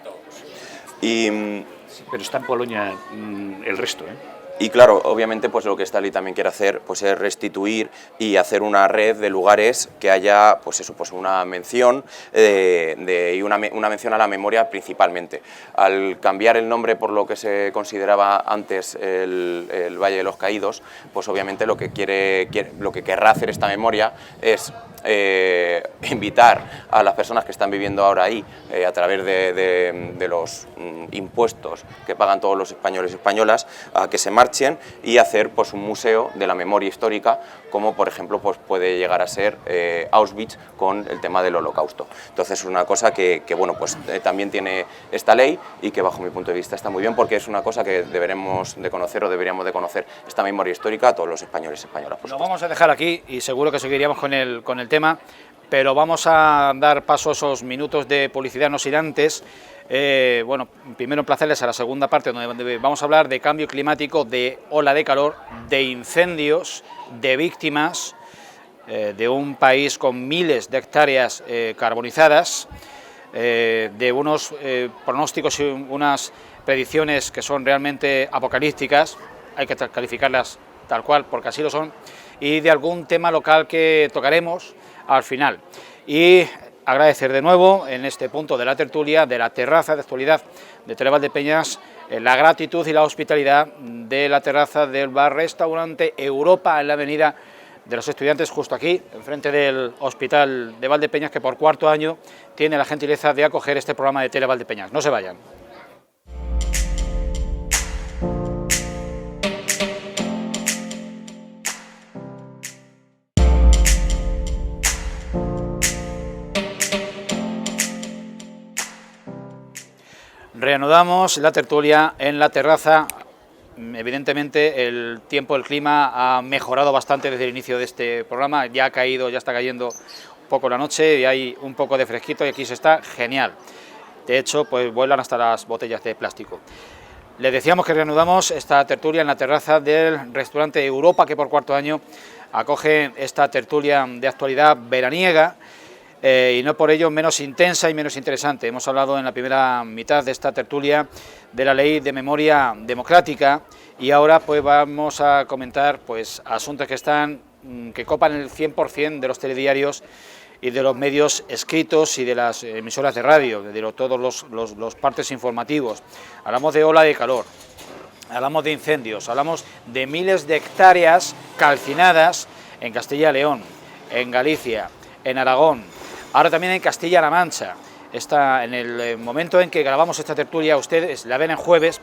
Pero está en Polonia el resto, Y claro, obviamente pues lo que esta ley también quiere hacer pues es restituir y hacer una red de lugares que haya pues eso, pues una mención y una mención a la memoria principalmente. Al cambiar el nombre por lo que se consideraba antes el Valle de los Caídos, pues obviamente lo que querrá hacer esta memoria es invitar a las personas que están viviendo ahora ahí a través de los impuestos que pagan todos los españoles y españolas a que se marchen y hacer pues un museo de la memoria histórica, como por ejemplo pues puede llegar a ser Auschwitz con el tema del Holocausto. Entonces es una cosa que bueno, pues también tiene esta ley y que bajo mi punto de vista está muy bien, porque es una cosa que deberíamos de conocer esta memoria histórica a todos los españoles y españolas. Lo vamos a dejar aquí y seguro que seguiríamos con el tema, pero vamos a dar paso a esos minutos de publicidad no sin antes. Bueno, primero emplazarles a la segunda parte donde vamos a hablar de cambio climático, de ola de calor, de incendios, de víctimas, de un país con miles de hectáreas carbonizadas, de unos pronósticos y unas predicciones que son realmente apocalípticas, hay que calificarlas tal cual porque así lo son, y de algún tema local que tocaremos al final. Y agradecer de nuevo en este punto de la tertulia, de la terraza de actualidad de Tele-Valdepeñas, la gratitud y la hospitalidad de la terraza del bar-restaurante Europa en la avenida de los Estudiantes, justo aquí, enfrente del Hospital de Valdepeñas, que por cuarto año tiene la gentileza de acoger este programa de Tele-Valdepeñas. No se vayan. Reanudamos la tertulia en la terraza evidentemente el tiempo, el clima ha mejorado bastante desde el inicio de este programa, ya está cayendo un poco la noche y hay un poco de fresquito y aquí se está genial. De hecho, pues vuelan hasta las botellas de plástico. Les decíamos que reanudamos esta tertulia en la terraza del restaurante Europa, que por cuarto año acoge esta tertulia de actualidad veraniega y no por ello menos intensa y menos interesante. Hemos hablado en la primera mitad de esta tertulia de la Ley de Memoria Democrática y ahora pues vamos a comentar pues asuntos que copan el 100% de los telediarios y de los medios escritos y de las emisoras de radio, de todos los partes informativos. Hablamos de ola de calor, hablamos de incendios, hablamos de miles de hectáreas calcinadas en Castilla y León, en Galicia, en Aragón, ahora también en Castilla-La Mancha. En el momento en que grabamos esta tertulia, ustedes la ven en jueves,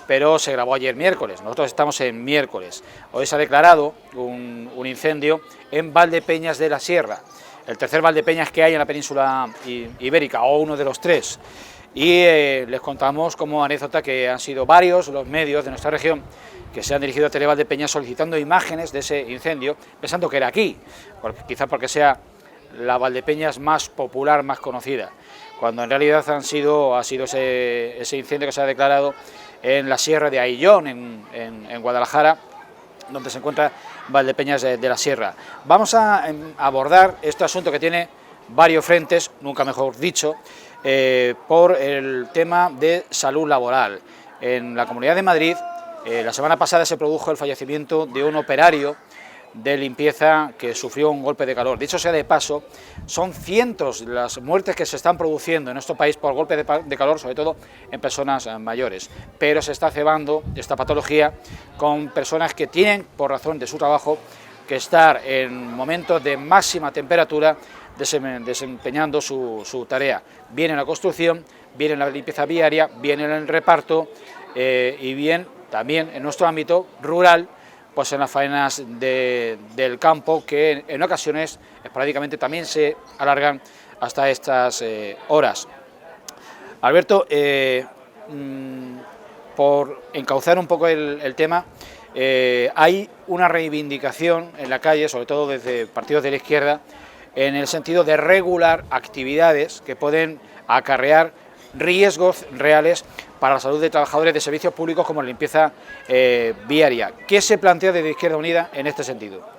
pero se grabó ayer miércoles, nosotros estamos en miércoles. Hoy se ha declarado un incendio en Valdepeñas de la Sierra, el tercer Valdepeñas que hay en la península ibérica, o uno de los tres. Y les contamos como anécdota que han sido varios los medios de nuestra región que se han dirigido a Televaldepeñas solicitando imágenes de ese incendio, pensando que era aquí, quizá porque sea la Valdepeñas más popular, más conocida, cuando en realidad ha sido ese incendio que se ha declarado en la Sierra de Aillón, en Guadalajara, donde se encuentra Valdepeñas de la Sierra. Vamos a abordar este asunto que tiene varios frentes, nunca mejor dicho, por el tema de salud laboral. En la Comunidad de Madrid, la semana pasada se produjo el fallecimiento de un operario de limpieza que sufrió un golpe de calor. Dicho sea de paso, son cientos las muertes que se están produciendo en nuestro país por golpe de calor, sobre todo en personas mayores, pero se está cebando esta patología con personas que tienen, por razón de su trabajo, que estar en momentos de máxima temperatura desempeñando su tarea, bien en la construcción, bien en la limpieza viaria, bien en el reparto y bien también en nuestro ámbito rural, pues en las faenas del campo, que en ocasiones esporádicamente también se alargan hasta estas horas. Alberto, por encauzar un poco el tema, hay una reivindicación en la calle, sobre todo desde partidos de la izquierda, en el sentido de regular actividades que pueden acarrear riesgos reales para la salud de trabajadores de servicios públicos como la limpieza viaria. ¿Qué se plantea desde Izquierda Unida en este sentido?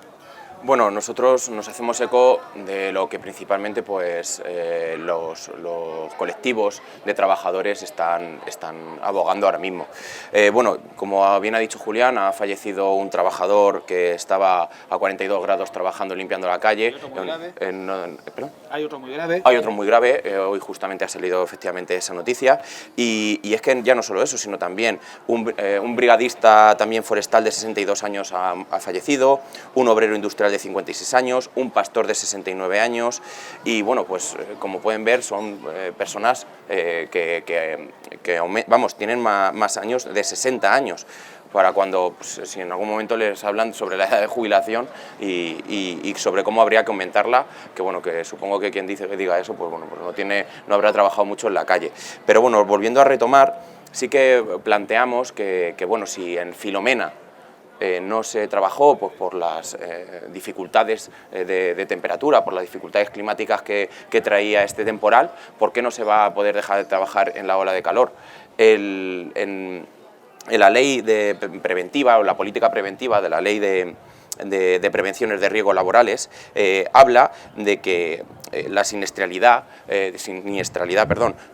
Bueno, nosotros nos hacemos eco de lo que principalmente pues, los colectivos de trabajadores están abogando ahora mismo. Bueno, como bien ha dicho Julián, ha fallecido un trabajador que estaba a 42 grados trabajando limpiando la calle. ¿Hay otro muy grave? ¿Perdón? ¿Hay otro muy grave? Hay otro muy grave, hoy justamente ha salido efectivamente esa noticia y es que ya no solo eso, sino también un brigadista también forestal de 62 años ha fallecido, un obrero industrial de 56 años, un pastor de 69 años y bueno, pues como pueden ver son personas que tienen más años de 60 años, para cuando, pues, si en algún momento les hablan sobre la edad de jubilación y sobre cómo habría que aumentarla, que bueno, que supongo que quien diga eso, pues bueno, pues no habrá trabajado mucho en la calle. Pero bueno, volviendo a retomar, sí que planteamos que bueno, si en Filomena no se trabajó pues, por las dificultades de temperatura, por las dificultades climáticas que traía este temporal, ¿por qué no se va a poder dejar de trabajar en la ola de calor? En la ley preventiva o la política preventiva de la ley de prevenciones de riesgos laborales habla de que la siniestralidad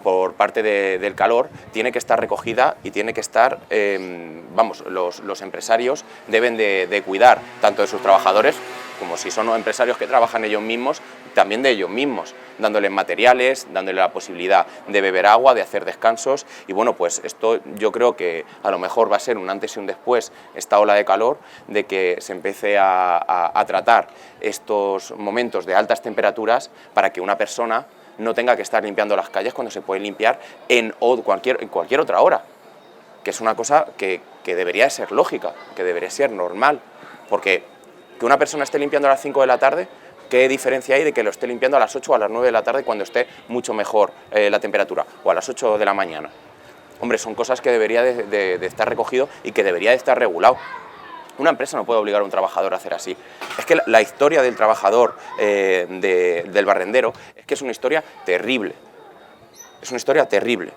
por parte del calor tiene que estar recogida y tiene que estar, los empresarios deben de cuidar tanto de sus trabajadores como si son empresarios que trabajan ellos mismos, también de ellos mismos, dándoles materiales, dándoles la posibilidad de beber agua, de hacer descansos y bueno, pues esto yo creo que a lo mejor va a ser un antes y un después esta ola de calor, de que se empiece a tratar estos momentos de altas temperaturas para que una persona no tenga que estar limpiando las calles cuando se puede limpiar en cualquier otra hora, que es una cosa que debería ser lógica, que debería ser normal, porque que una persona esté limpiando a las 5 de la tarde, ¿qué diferencia hay de que lo esté limpiando a las 8 o a las 9 de la tarde cuando esté mucho mejor la temperatura, o a las 8 de la mañana? Hombre, son cosas que debería de estar recogido y que debería de estar regulado. Una empresa no puede obligar a un trabajador a hacer así. Es que la historia del trabajador, del barrendero, es que es una historia terrible. Es una historia terrible.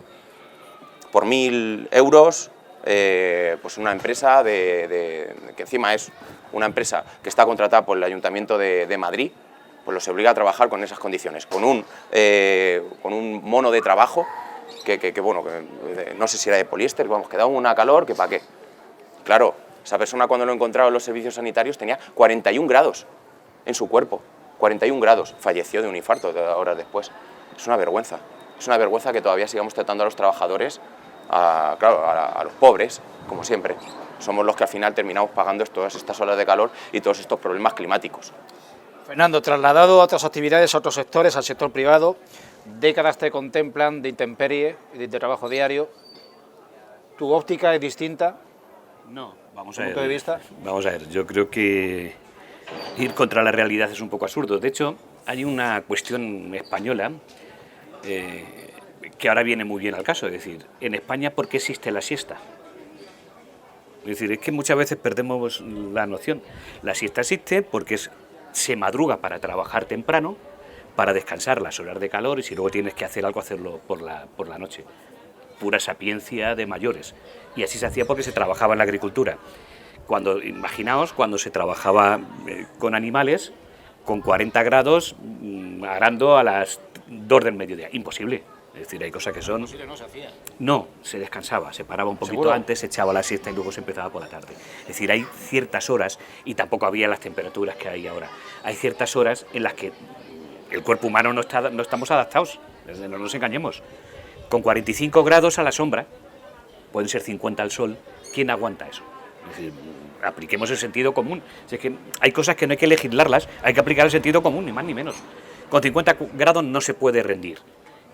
Por 1.000 euros, pues una empresa que encima es una empresa que está contratada por el Ayuntamiento de Madrid, pues los obliga a trabajar con esas condiciones, con un mono de trabajo que no sé si era de poliéster, vamos, que da una calor que para qué. Claro, esa persona cuando lo encontraba en los servicios sanitarios tenía 41 grados en su cuerpo, 41 grados, falleció de un infarto horas después. Es una vergüenza que todavía sigamos tratando a los trabajadores, a los pobres, como siempre. Somos los que al final terminamos pagando todas estas olas de calor y todos estos problemas climáticos. Fernando, trasladado a otras actividades, a otros sectores, al sector privado, décadas te contemplan de intemperie y de trabajo diario. ¿Tu óptica es distinta? No, vamos ¿Tu a ver. punto de vista? Vamos a ver, yo creo que ir contra la realidad es un poco absurdo. De hecho, hay una cuestión española que ahora viene muy bien al caso. Es decir, en España, ¿por qué existe la siesta? Es decir, es que muchas veces perdemos la noción. La siesta existe porque se madruga para trabajar temprano, para descansar las horas de calor y si luego tienes que hacer algo, hacerlo por la noche. Pura sapiencia de mayores. Y así se hacía porque se trabajaba en la agricultura. Imaginaos cuando se trabajaba con animales con 40 grados arando a las 2 del mediodía. Imposible. Es decir, hay cosas que son... No se hacía. No, se descansaba, se paraba un poquito ¿Seguro? antes, se echaba la siesta y luego se empezaba por la tarde. Es decir, hay ciertas horas, y tampoco había las temperaturas que hay ahora, hay ciertas horas en las que el cuerpo humano no estamos adaptados, no nos engañemos. Con 45 grados a la sombra, pueden ser 50 al sol, ¿quién aguanta eso? Es decir, apliquemos el sentido común. Es que hay cosas que no hay que legislarlas, hay que aplicar el sentido común, ni más ni menos. Con 50 grados no se puede rendir.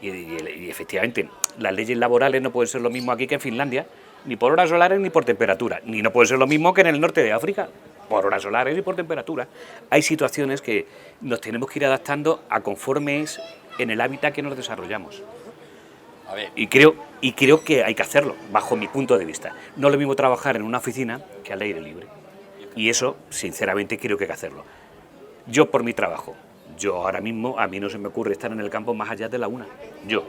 Y efectivamente, las leyes laborales no pueden ser lo mismo aquí que en Finlandia, ni por horas solares ni por temperatura, ni no puede ser lo mismo que en el norte de África, por horas solares y por temperatura. Hay situaciones que nos tenemos que ir adaptando a conforme es en el hábitat que nos desarrollamos. A ver. Y creo que hay que hacerlo, bajo mi punto de vista. No es lo mismo trabajar en una oficina que al aire libre. Y eso, sinceramente, creo que hay que hacerlo. Yo, por mi trabajo, ahora mismo, a mí no se me ocurre estar en el campo más allá de la 1. Yo.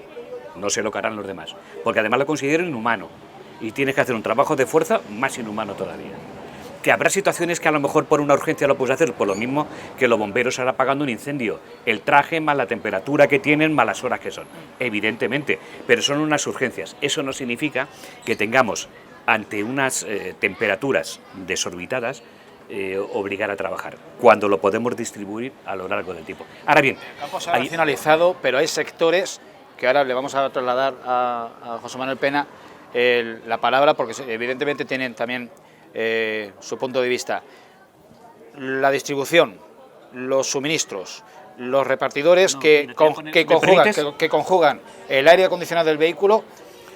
No sé lo que harán los demás. Porque además lo considero inhumano. Y tienes que hacer un trabajo de fuerza más inhumano todavía. Que habrá situaciones que a lo mejor por una urgencia lo puedes hacer, por lo mismo que los bomberos ahora apagando un incendio. El traje más la temperatura que tienen más las horas que son. Evidentemente. Pero son unas urgencias. Eso no significa que tengamos, ante unas temperaturas desorbitadas, obligar a trabajar, cuando lo podemos distribuir a lo largo del tiempo. Ahora bien, El campo se ha nacionalizado, pero hay sectores que ahora le vamos a trasladar a José Manuel Pena la palabra, porque evidentemente tienen también su punto de vista. La distribución, los suministros, los repartidores que conjugan el aire acondicionado del vehículo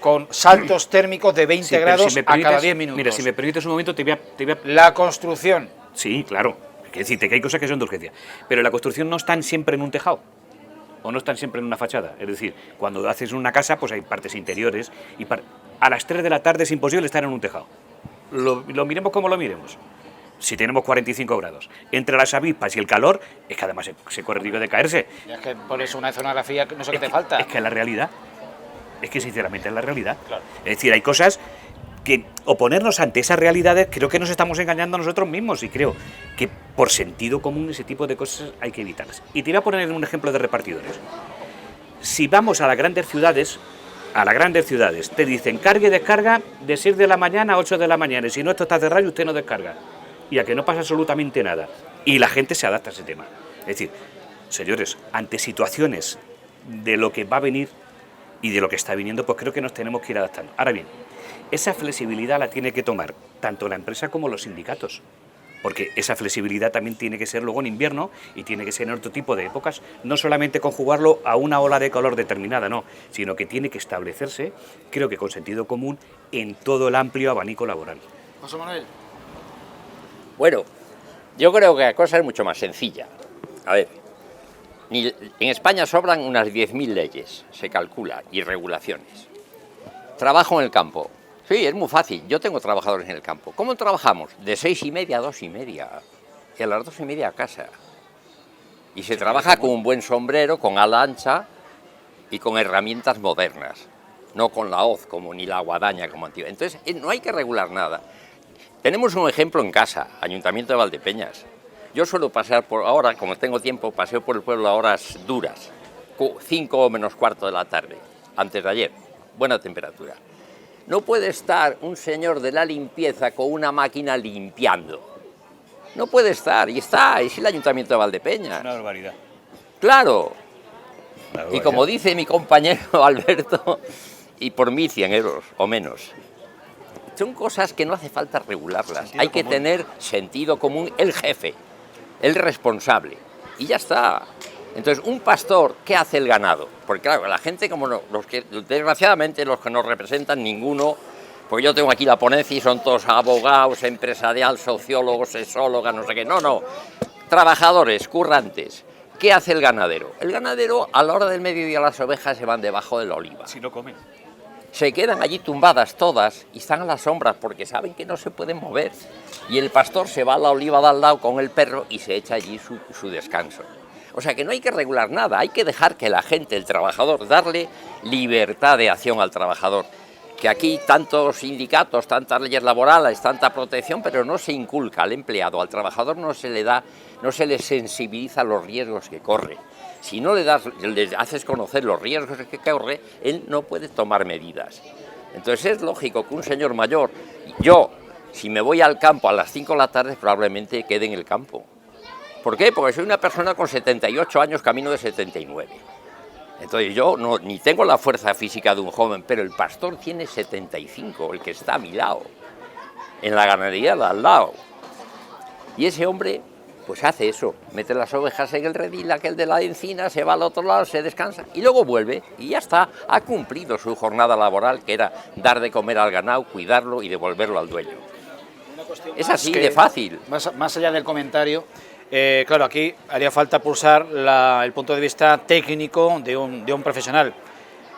con saltos térmicos de 20 grados a cada 10 minutos. Mira, si me permites un momento, te voy a... La construcción. Sí, claro. Es decir, que hay cosas que son de urgencia. Pero la construcción no están siempre en un tejado. O no están siempre en una fachada. Es decir, cuando haces una casa, pues hay partes interiores. A las 3 de la tarde es imposible estar en un tejado. Lo miremos como lo miremos. Si tenemos 45 grados. Entre las avispas y el calor, es que además se corre el riesgo de caerse. Y es que por eso una escenografía, no sé qué te falta. Es que es la realidad. Es que sinceramente es la realidad. Claro. Es decir, hay cosas que oponernos ante esas realidades, creo que nos estamos engañando a nosotros mismos y creo que por sentido común ese tipo de cosas hay que evitarlas. Y te voy a poner un ejemplo de repartidores. Si vamos a las grandes ciudades, te dicen carga y descarga de 6 de la mañana a 8 de la mañana, y si no esto está cerrado y usted no descarga. Y a que no pasa absolutamente nada. Y la gente se adapta a ese tema. Es decir, señores, ante situaciones de lo que va a venir y de lo que está viniendo, pues creo que nos tenemos que ir adaptando. Ahora bien, esa flexibilidad la tiene que tomar tanto la empresa como los sindicatos, porque esa flexibilidad también tiene que ser luego en invierno y tiene que ser en otro tipo de épocas, no solamente conjugarlo a una ola de calor determinada, no, sino que tiene que establecerse, creo que con sentido común, en todo el amplio abanico laboral. José Manuel. Bueno, yo creo que la cosa es mucho más sencilla. A ver, en España sobran unas 10.000 leyes, se calcula, y regulaciones. trabajo en el campo. Sí, es muy fácil, yo tengo trabajadores en el campo. ¿Cómo trabajamos? De 6:30 a 2:30, y a las 2:30 a casa. Y se trabaja con un buen sombrero, con ala ancha y con herramientas modernas, no con la hoz como ni la guadaña como antigua. Entonces no hay que regular nada. Tenemos un ejemplo en casa, Ayuntamiento de Valdepeñas. Yo suelo pasear por ahora, como tengo tiempo, paseo por el pueblo a horas duras, 5 menos cuarto de la tarde, antes de ayer, buena temperatura. No puede estar un señor de la limpieza con una máquina limpiando. No puede estar, y está, es el Ayuntamiento de Valdepeñas. Una barbaridad. Claro. Y como dice mi compañero Alberto, y por 1.100 euros o menos. Son cosas que no hace falta regularlas. Hay que tener sentido común, el jefe, el responsable, y ya está. Entonces, un pastor, ¿qué hace el ganado? Porque claro, la gente, como los que, desgraciadamente, los que nos representan, ninguno, porque yo tengo aquí la ponencia y son todos abogados, empresarial, sociólogos, sexólogas, no sé qué, no, trabajadores, currantes. ¿Qué hace el ganadero? El ganadero, a la hora del mediodía, las ovejas se van debajo de la oliva. Si no comen. Se quedan allí tumbadas todas y están a las sombras porque saben que no se pueden mover. Y el pastor se va a la oliva de al lado con el perro y se echa allí su descanso. O sea que no hay que regular nada, hay que dejar que la gente, el trabajador, darle libertad de acción al trabajador. Que aquí tantos sindicatos, tantas leyes laborales, tanta protección, pero no se inculca al empleado, al trabajador no se le da, no se le sensibiliza los riesgos que corre. Si no le haces conocer los riesgos que corre, él no puede tomar medidas. Entonces es lógico que un señor mayor, yo, si me voy al campo a las 5 de la tarde, probablemente quede en el campo. ¿Por qué? Porque soy una persona con 78 años, camino de 79. Entonces yo ni tengo la fuerza física de un joven, pero el pastor tiene 75, el que está a mi lado, en la ganadería de al lado. Y ese hombre, pues hace eso, mete las ovejas en el redil, aquel de la encina, se va al otro lado, se descansa y luego vuelve y ya está, ha cumplido su jornada laboral, que era dar de comer al ganado, cuidarlo y devolverlo al dueño. Es así de fácil. Más allá del comentario, claro, aquí haría falta pulsar el punto de vista técnico de un profesional.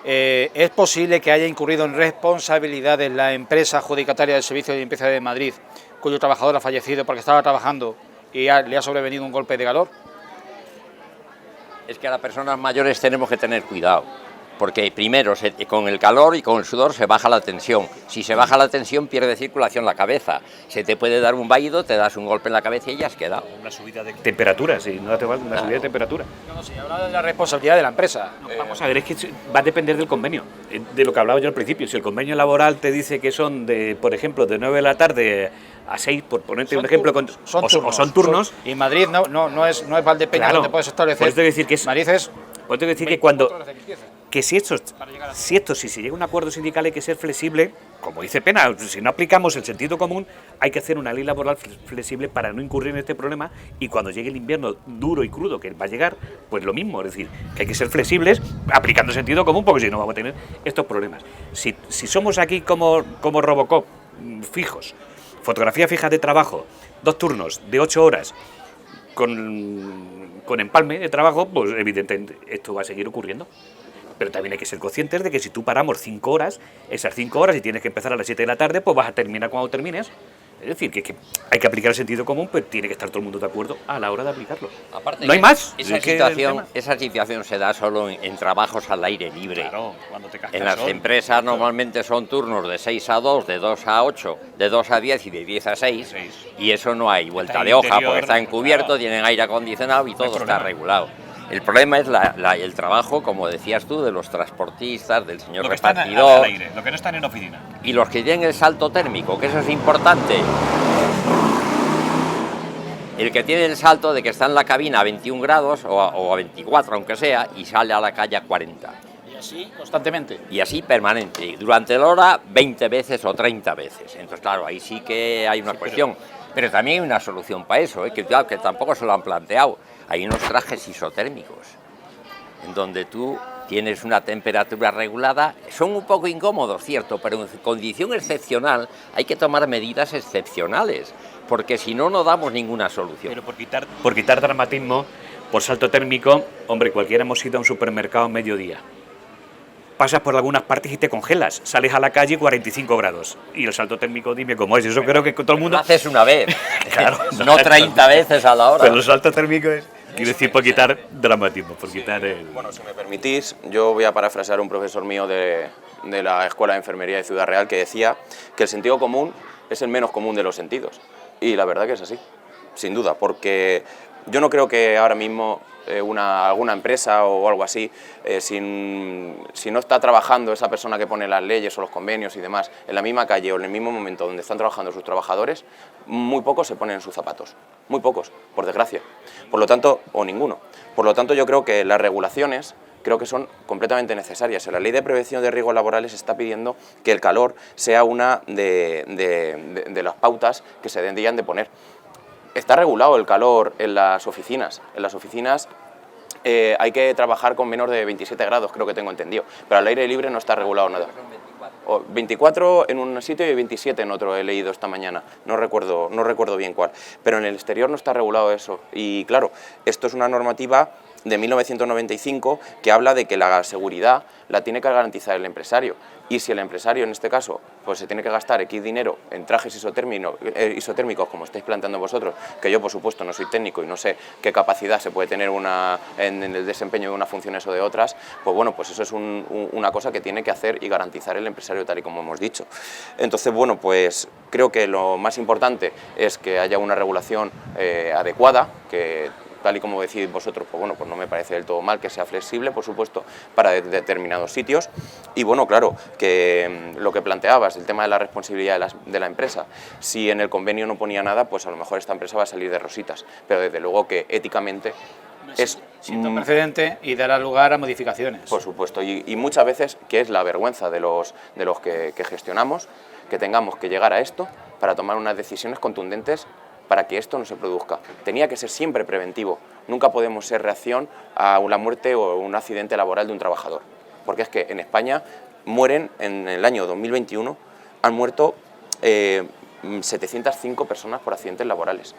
¿Es posible que haya incurrido en responsabilidades la empresa adjudicataria del Servicio de Limpieza de Madrid, cuyo trabajador ha fallecido porque estaba trabajando y le ha sobrevenido un golpe de calor? Es que a las personas mayores tenemos que tener cuidado, porque primero con el calor y con el sudor se baja la tensión. Si se baja la tensión pierde circulación la cabeza, se te puede dar un vaído, te das un golpe en la cabeza y ya has quedado. Una subida de temperatura, si no te va una subida de temperatura. No, si habla de la responsabilidad de la empresa. Vamos a ver, es que va a depender del convenio, de lo que hablaba yo al principio. Si el convenio laboral te dice que son, por ejemplo, de 9 de la tarde a 6, por ponerte un ejemplo, son turnos. Y Madrid no es Valdepeñas, claro, donde puedes establecer. Puedes decir que Madrid es. Puedes decir que cuando. Que si se llega a un acuerdo sindical hay que ser flexible, como dice Pena, si no aplicamos el sentido común, hay que hacer una ley laboral flexible para no incurrir en este problema, y cuando llegue el invierno duro y crudo que va a llegar, pues lo mismo, es decir, que hay que ser flexibles aplicando sentido común, porque si no vamos a tener estos problemas. Si somos aquí como Robocop, fijos, fotografía fija de trabajo, 2 turnos de 8 horas, con empalme de trabajo, pues evidentemente esto va a seguir ocurriendo. Pero también hay que ser conscientes de que si tú paramos 5 horas, esas 5 horas y tienes que empezar a las 7 de la tarde, pues vas a terminar cuando termines. Es decir, que hay que aplicar el sentido común, pero tiene que estar todo el mundo de acuerdo a la hora de aplicarlo. Aparte, no hay más. Esa situación se da solo en trabajos al aire libre. Claro, cuando te cascas. En las empresas normalmente son turnos de 6 a 2, de 2 a 8, de 2 a 10 y de 10 a 6. Y eso no hay vuelta de hoja, porque está encubierto, tienen aire acondicionado y todo está regulado. El problema es el trabajo, como decías tú, de los transportistas, del señor repartidor. Lo que no están en oficina. Y los que tienen el salto térmico, que eso es importante. El que tiene el salto de que está en la cabina a 21 grados o a 24, aunque sea, y sale a la calle a 40. Y así constantemente. Y así permanente. Durante la hora 20 veces o 30 veces. Entonces, claro, ahí sí que hay una cuestión. Pero también hay una solución para eso, que tampoco se lo han planteado. Hay unos trajes isotérmicos, en donde tú tienes una temperatura regulada. Son un poco incómodos, cierto, pero en condición excepcional hay que tomar medidas excepcionales, porque si no, no damos ninguna solución. Pero por quitar dramatismo, por salto térmico, hombre, cualquiera hemos ido a un supermercado a mediodía. pasas por algunas partes y te congelas, sales a la calle 45 grados y el salto térmico, dime cómo es, eso creo que todo el mundo... Lo haces una vez, claro, no 30 veces a la hora. Pero el salto térmico es, quiero decir, por quitar dramatismo, por quitar el... Bueno, si me permitís, yo voy a parafrasear a un profesor mío de la Escuela de Enfermería de Ciudad Real que decía que el sentido común es el menos común de los sentidos, y la verdad que es así, sin duda, porque yo no creo que ahora mismo alguna empresa o algo así, si no está trabajando esa persona que pone las leyes o los convenios y demás en la misma calle o en el mismo momento donde están trabajando sus trabajadores, muy pocos se ponen en sus zapatos, muy pocos, por desgracia, por lo tanto, o ninguno. Por lo tanto, yo creo que las regulaciones creo que son completamente necesarias. En la Ley de Prevención de Riesgos Laborales se está pidiendo que el calor sea una de las pautas que se deberían de poner. Está regulado el calor en las oficinas. En las oficinas hay que trabajar con menos de 27 grados, creo que tengo entendido. Pero al aire libre no está regulado nada. 24 en un sitio y 27 en otro, he leído esta mañana. No recuerdo bien cuál. Pero en el exterior no está regulado eso. Y claro, esto es una normativa de 1995 que habla de que la seguridad la tiene que garantizar el empresario, y si el empresario en este caso pues se tiene que gastar X dinero en trajes isotérmicos como estáis planteando vosotros, que yo por supuesto no soy técnico y no sé qué capacidad se puede tener en el desempeño de unas funciones o de otras, pues bueno, pues eso es una cosa que tiene que hacer y garantizar el empresario tal y como hemos dicho. Entonces bueno, pues creo que lo más importante es que haya una regulación adecuada, que tal y como decís vosotros, pues bueno, pues no me parece del todo mal, que sea flexible, por supuesto, para determinados sitios. Y bueno, claro, que lo que planteabas, el tema de la responsabilidad de la empresa, si en el convenio no ponía nada, pues a lo mejor esta empresa va a salir de rositas, pero desde luego que éticamente es siento precedente y dará lugar a modificaciones. Por supuesto, y muchas veces, que es la vergüenza de los que gestionamos, que tengamos que llegar a esto para tomar unas decisiones contundentes para que esto no se produzca. Tenía que ser siempre preventivo. Nunca podemos ser reacción a una muerte o un accidente laboral de un trabajador. Porque es que en España mueren, en el año 2021, han muerto 705 personas por accidentes laborales.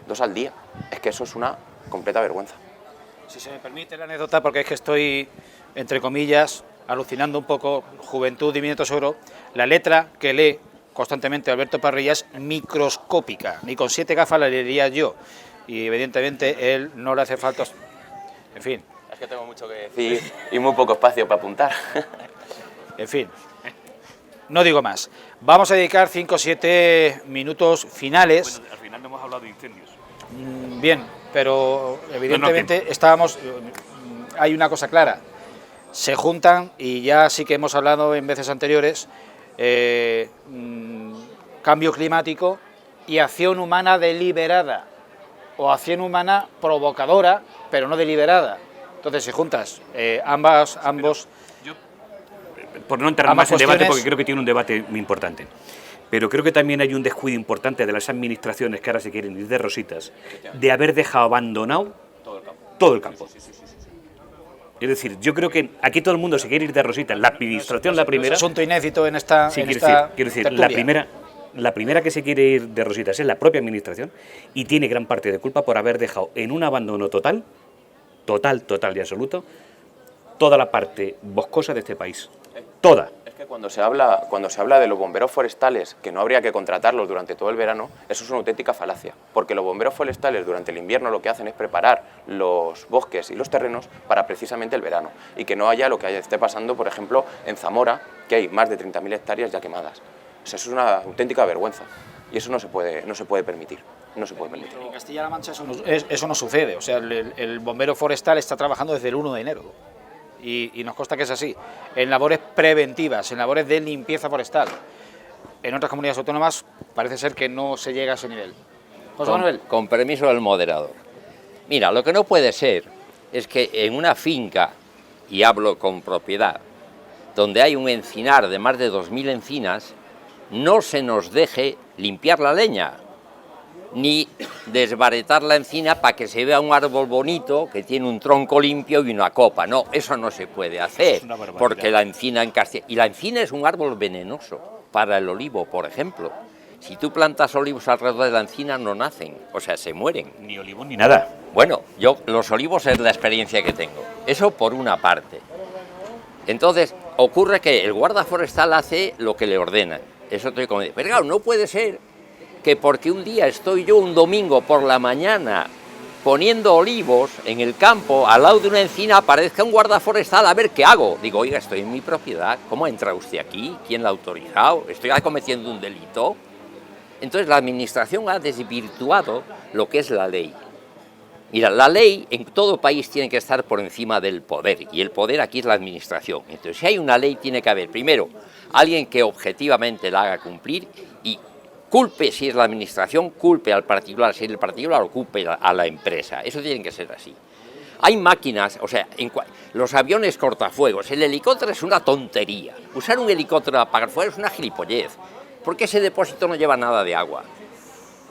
2 al día. Es que eso es una completa vergüenza. Si se me permite la anécdota, porque es que estoy, entre comillas, alucinando un poco, Juventud y Minutos Oro, la letra que lee constantemente Alberto Parrilla es microscópica, ni con 7 gafas la leería yo, y evidentemente él no le hace falta, en fin. Es que tengo mucho que decir y muy poco espacio para apuntar. En fin, no digo más. Vamos a dedicar 5 o 7 minutos finales. Bueno, al final no hemos hablado de incendios. Bien, pero evidentemente hay una cosa clara, se juntan, y ya sí que hemos hablado en veces anteriores, cambio climático y acción humana deliberada, o acción humana provocadora, pero no deliberada. Entonces, si juntas ambos... Yo, por no entrar más en debate, porque creo que tiene un debate muy importante, pero creo que también hay un descuido importante de las administraciones que ahora se quieren ir de rositas, de haber dejado abandonado todo el campo. Es decir, yo creo que aquí todo el mundo se quiere ir de rositas. La administración, la primera... Es un asunto inédito en esta... Sí, quiero decir, la primera que se quiere ir de rositas es la propia administración, y tiene gran parte de culpa por haber dejado en un abandono total y absoluto, toda la parte boscosa de este país. Toda. Es que cuando se habla de los bomberos forestales, que no habría que contratarlos durante todo el verano, eso es una auténtica falacia, porque los bomberos forestales durante el invierno lo que hacen es preparar los bosques y los terrenos para precisamente el verano, y que no haya lo que esté pasando, por ejemplo, en Zamora, que hay más de 30.000 hectáreas ya quemadas. O sea, eso es una auténtica vergüenza, y eso no se puede permitir. No se puede permitir. En Castilla-La Mancha eso no sucede, o sea, el bombero forestal está trabajando desde el 1 de enero. Y nos consta que es así, en labores preventivas, en labores de limpieza forestal. En otras comunidades autónomas parece ser que no se llega a ese nivel. José Manuel. Con permiso del moderador. Mira, lo que no puede ser es que en una finca, y hablo con propiedad, donde hay un encinar de más de 2.000 encinas, no se nos deje limpiar la leña, ni desbaretar la encina para que se vea un árbol bonito que tiene un tronco limpio y una copa. No, eso no se puede hacer, porque la encina en Castilla... Y la encina es un árbol venenoso para el olivo, por ejemplo. Si tú plantas olivos alrededor de la encina, no nacen, o sea, se mueren. Ni olivos ni nada. Bueno, los olivos es la experiencia que tengo. Eso por una parte. Entonces, ocurre que el guarda forestal hace lo que le ordenan. Eso estoy como... Pero claro, no puede ser que porque un día estoy yo un domingo por la mañana poniendo olivos en el campo, al lado de una encina, aparezca un guarda forestal a ver qué hago. Digo, oiga, estoy en mi propiedad, ¿cómo entra usted aquí? ¿Quién la ha autorizado? ¿Estoy cometiendo un delito? Entonces la administración ha desvirtuado lo que es la ley. Mira, la ley en todo país tiene que estar por encima del poder, y el poder aquí es la administración. Entonces, si hay una ley, tiene que haber, primero, alguien que objetivamente la haga cumplir y culpe, si es la administración, culpe al particular, si es el particular, o culpe a la empresa. Eso tiene que ser así. Hay máquinas, o sea, los aviones cortafuegos, el helicóptero es una tontería. Usar un helicóptero para apagar fuego es una gilipollez, porque ese depósito no lleva nada de agua.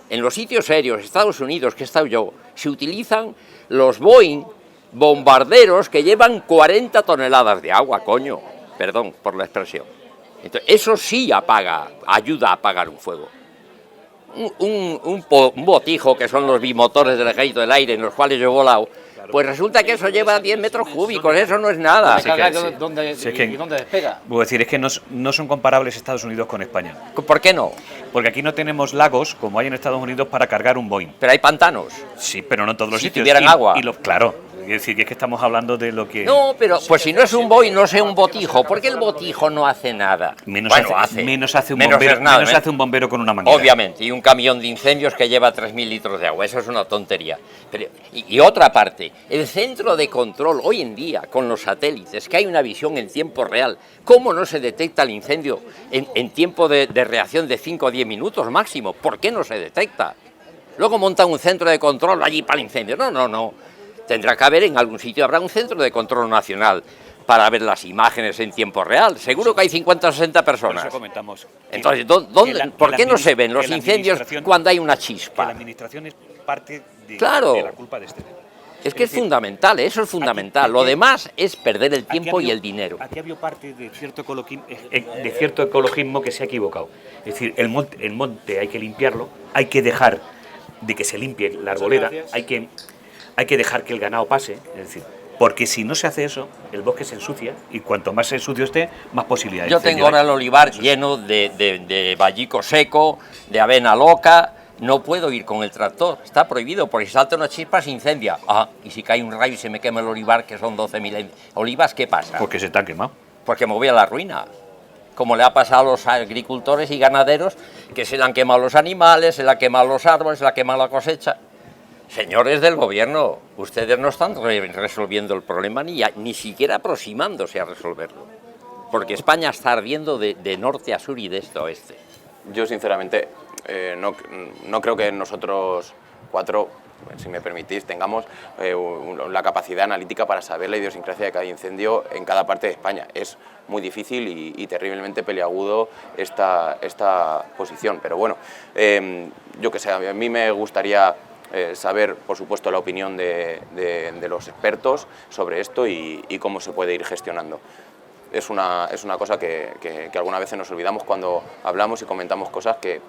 En los sitios serios, Estados Unidos, que he estado yo, se utilizan los Boeing bombarderos que llevan 40 toneladas de agua, coño. Perdón por la expresión. Entonces, eso sí ayuda a apagar un fuego. Un botijo, que son los bimotores del ejército del aire en los cuales yo he volado, pues resulta que eso lleva 10 metros cúbicos, eso no es nada. ¿Dónde despega? Puedo decir, es que no son comparables Estados Unidos con España. ¿Por qué no? Porque aquí no tenemos lagos como hay en Estados Unidos para cargar un Boeing. Pero hay pantanos. Sí, pero no en todos los sitios. Si tuvieran agua. Claro. Es decir, que es que estamos hablando de lo que... No, pero pues si no es un Boeing, no sé, un botijo. ¿Por qué el botijo no hace nada? Menos hace un bombero con una manguera. Obviamente, y un camión de incendios que lleva 3.000 litros de agua. Eso es una tontería. Pero, y otra parte, el centro de control hoy en día, con los satélites, que hay una visión en tiempo real, ¿cómo no se detecta el incendio en tiempo de reacción de 5 o 10 minutos máximo? ¿Por qué no se detecta? Luego montan un centro de control allí para el incendio. No. Tendrá que haber en algún sitio, habrá un centro de control nacional para ver las imágenes en tiempo real. Seguro que hay 50 o 60 personas. Por eso comentamos. Entonces, ¿por qué no se ven los incendios cuando hay una chispa? La administración es parte de la culpa de este tema. Es que es fundamental, eso es fundamental. Lo demás es perder el tiempo y el dinero. Aquí ha habido parte de cierto ecologismo que se ha equivocado. Es decir, el monte hay que limpiarlo, hay que dejar de que se limpie la arboleda, hay que dejar que el ganado pase, es decir, porque si no se hace eso, el bosque se ensucia y cuanto más sucio esté, más posibilidades. Yo tengo ahora el olivar lleno de vallico seco, de avena loca, no puedo ir con el tractor, está prohibido, porque si salta una chispa se incendia. Y si cae un rayo y se me quema el olivar, que son 12.000 olivas, ¿qué pasa? Porque se está quemado. Porque me voy a la ruina. Como le ha pasado a los agricultores y ganaderos, que se le han quemado los animales, se le han quemado los árboles, se le ha quemado la cosecha. Señores del gobierno, ustedes no están resolviendo el problema ni siquiera aproximándose a resolverlo, porque España está ardiendo de norte a sur y de este a oeste. Yo sinceramente no creo que nosotros cuatro, si me permitís, tengamos la capacidad analítica para saber la idiosincrasia de cada incendio en cada parte de España. Es muy difícil y terriblemente peliagudo esta posición, pero bueno, yo que sé, a mí me gustaría saber, por supuesto, la opinión de los expertos sobre esto y cómo se puede ir gestionando. Es una cosa que algunas veces nos olvidamos cuando hablamos y comentamos cosas que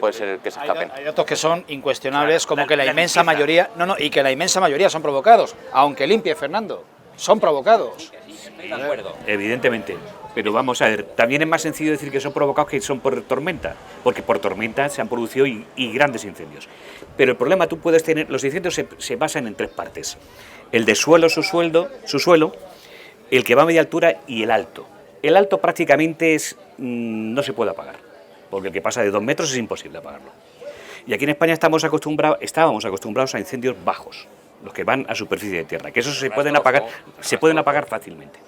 puede ser que se escapen. Hay datos que son incuestionables, como que la inmensa mayoría... y que la inmensa mayoría son provocados, aunque limpie, Fernando, son provocados. De acuerdo. Evidentemente. Pero vamos a ver, también es más sencillo decir que son provocados que son por tormenta, porque por tormenta se han producido y grandes incendios. Pero el problema, tú puedes tener, los incendios se basan en tres partes: el de suelo, su suelo, el que va a media altura y el alto. El alto prácticamente no se puede apagar, porque el que pasa de 2 metros es imposible apagarlo. Y aquí en España estábamos acostumbrados a incendios bajos, los que van a superficie de tierra, que esos se pueden apagar fácilmente.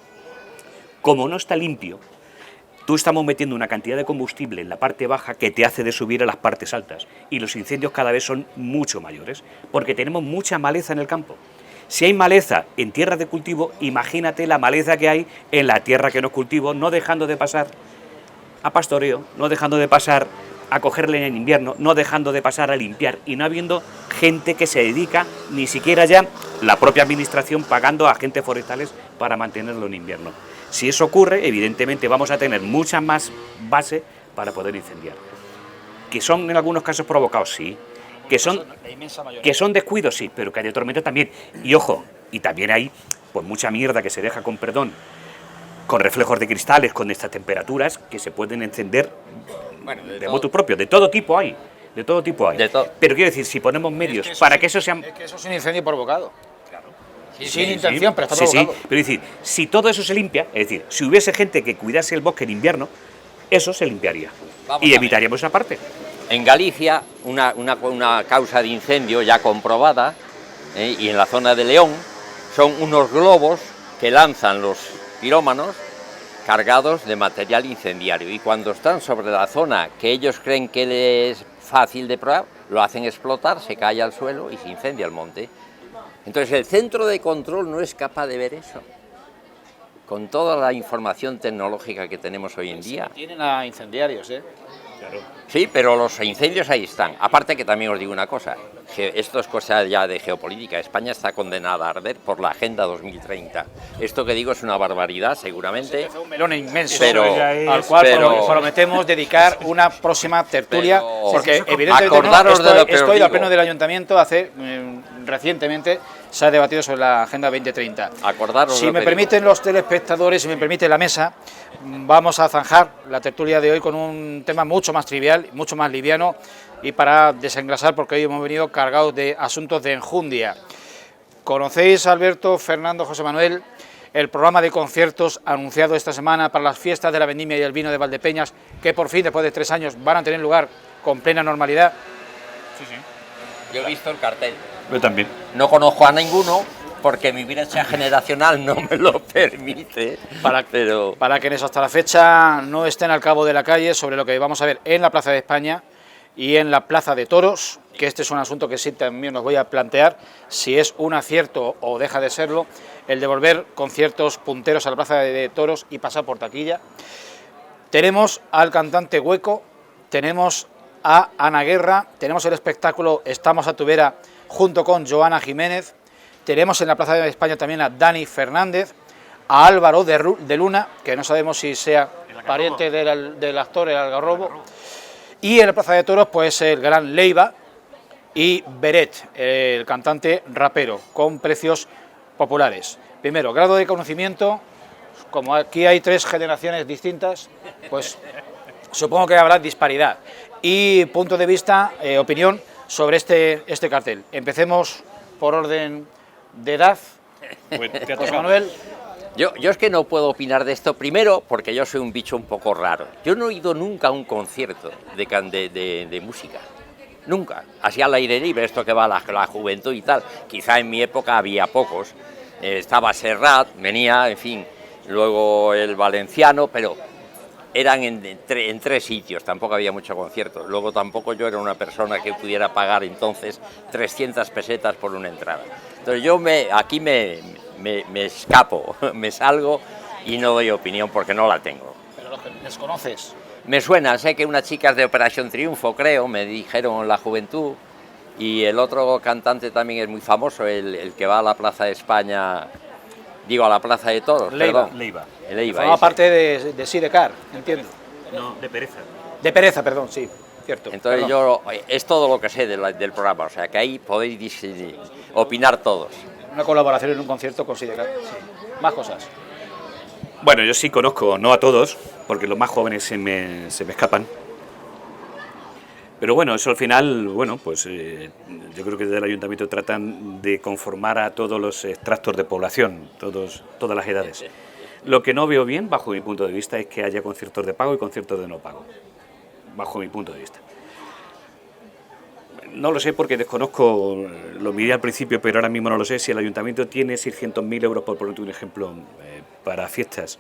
Como no está limpio, tú estamos metiendo una cantidad de combustible en la parte baja que te hace de subir a las partes altas, y los incendios cada vez son mucho mayores, porque tenemos mucha maleza en el campo. Si hay maleza en tierra de cultivo, imagínate la maleza que hay en la tierra que no es cultivo, no dejando de pasar a pastoreo, no dejando de pasar a coger leña en invierno, no dejando de pasar a limpiar, y no habiendo gente que se dedica, ni siquiera ya la propia administración pagando a agentes forestales para mantenerlo en invierno. Si eso ocurre, evidentemente vamos a tener mucha más base para poder incendiar. ¿Que son en algunos casos provocados? Sí. ¿Que son descuidos? Sí, pero que hay de tormenta también. Y ojo, y también hay, por mucha mierda que se deja, con perdón, con reflejos de cristales, con estas temperaturas que se pueden encender de motu propio, de todo tipo hay. De todo tipo hay. Pero quiero decir, si ponemos medios para que eso sea... Es que eso es un incendio provocado. Claro. Sin intención, pero está provocado. Sí, pero es decir, si todo eso se limpia, es decir, si hubiese gente que cuidase el bosque en invierno, eso se limpiaría. Y evitaríamos esa parte. En Galicia, una causa de incendio ya comprobada, y en la zona de León, son unos globos que lanzan los pirómanos cargados de material incendiario. Y cuando están sobre la zona que ellos creen que es fácil de probar, lo hacen explotar, se cae al suelo y se incendia el monte. Entonces el centro de control no es capaz de ver eso. Con toda la información tecnológica que tenemos hoy en día. Tienen a incendiarios, ¿eh? Claro. Sí, pero los incendios ahí están. Aparte que también os digo una cosa, que esto es cosa ya de geopolítica. España está condenada a arder por la Agenda 2030. Esto que digo es una barbaridad, seguramente. Es un melón inmenso, pero, al cual prometemos dedicar una próxima tertulia, porque evidentemente esto ha ido al pleno del ayuntamiento recientemente. Se ha debatido sobre la Agenda 2030. Si me permiten los telespectadores, si me permite la mesa, vamos a zanjar la tertulia de hoy con un tema mucho más trivial, mucho más liviano, y para desengrasar, porque hoy hemos venido cargados de asuntos de enjundia. ¿Conocéis, Alberto, Fernando, José Manuel, el programa de conciertos anunciado esta semana para las fiestas de la vendimia y el vino de Valdepeñas, que por fin, después de 3 años, van a tener lugar con plena normalidad? Sí, sí. Yo he visto el cartel. Yo también. No conozco a ninguno porque mi brecha generacional no me lo permite. Para quienes hasta la fecha no estén al cabo de la calle, sobre lo que vamos a ver en la Plaza de España y en la Plaza de Toros, que este es un asunto que sí también os voy a plantear, si es un acierto o deja de serlo, el de volver conciertos punteros a la Plaza de Toros y pasar por taquilla. Tenemos al cantante Hueco, tenemos a Ana Guerra, tenemos el espectáculo Estamos a tu vera junto con Joana Jiménez, tenemos en la Plaza de España también a Dani Fernández, a Álvaro de Luna, que no sabemos si sea pariente del actor El Algarrobo, y en la Plaza de Toros pues el gran Leiva y Beret, el cantante rapero, con precios populares. Primero, grado de conocimiento, como aquí hay 3 generaciones distintas, pues supongo que habrá disparidad. Y punto de vista, opinión sobre este cartel. Empecemos por orden de edad. José Manuel. Yo es que no puedo opinar de esto, primero porque yo soy un bicho un poco raro. Yo no he ido nunca a un concierto de música, nunca. Así al aire libre, esto que va a la juventud y tal. Quizá en mi época había pocos, estaba Serrat, venía, en fin, luego el Valenciano, pero eran en 3 sitios, tampoco había mucho concierto. Luego tampoco yo era una persona que pudiera pagar entonces 300 pesetas por una entrada. Entonces yo aquí me escapo, me salgo y no doy opinión porque no la tengo. ¿Pero los que desconoces? Me suena, sé que una chica es de Operación Triunfo, creo, me dijeron La Juventud, y el otro cantante también es muy famoso, el que va a la Plaza de España, digo a la Plaza de Toros, Leiva. perdón. Leiva. Forma parte de Sidecar, entiendo. No, de Pereza. De Pereza, perdón, sí, cierto. Entonces perdón. es todo lo que sé del programa, o sea que ahí podéis opinar todos. Una colaboración en un concierto con Sidecar, sí. Más cosas. Bueno, yo sí conozco, no a todos, porque los más jóvenes se me escapan. Pero bueno, eso al final, bueno, pues yo creo que desde el ayuntamiento tratan de conformar a todos los extractos de población, todas las edades. Lo que no veo bien, bajo mi punto de vista, es que haya conciertos de pago y conciertos de no pago, bajo mi punto de vista. No lo sé porque desconozco, lo miré al principio, pero ahora mismo no lo sé, si el ayuntamiento tiene 600.000 euros, por ponerte un ejemplo, para fiestas,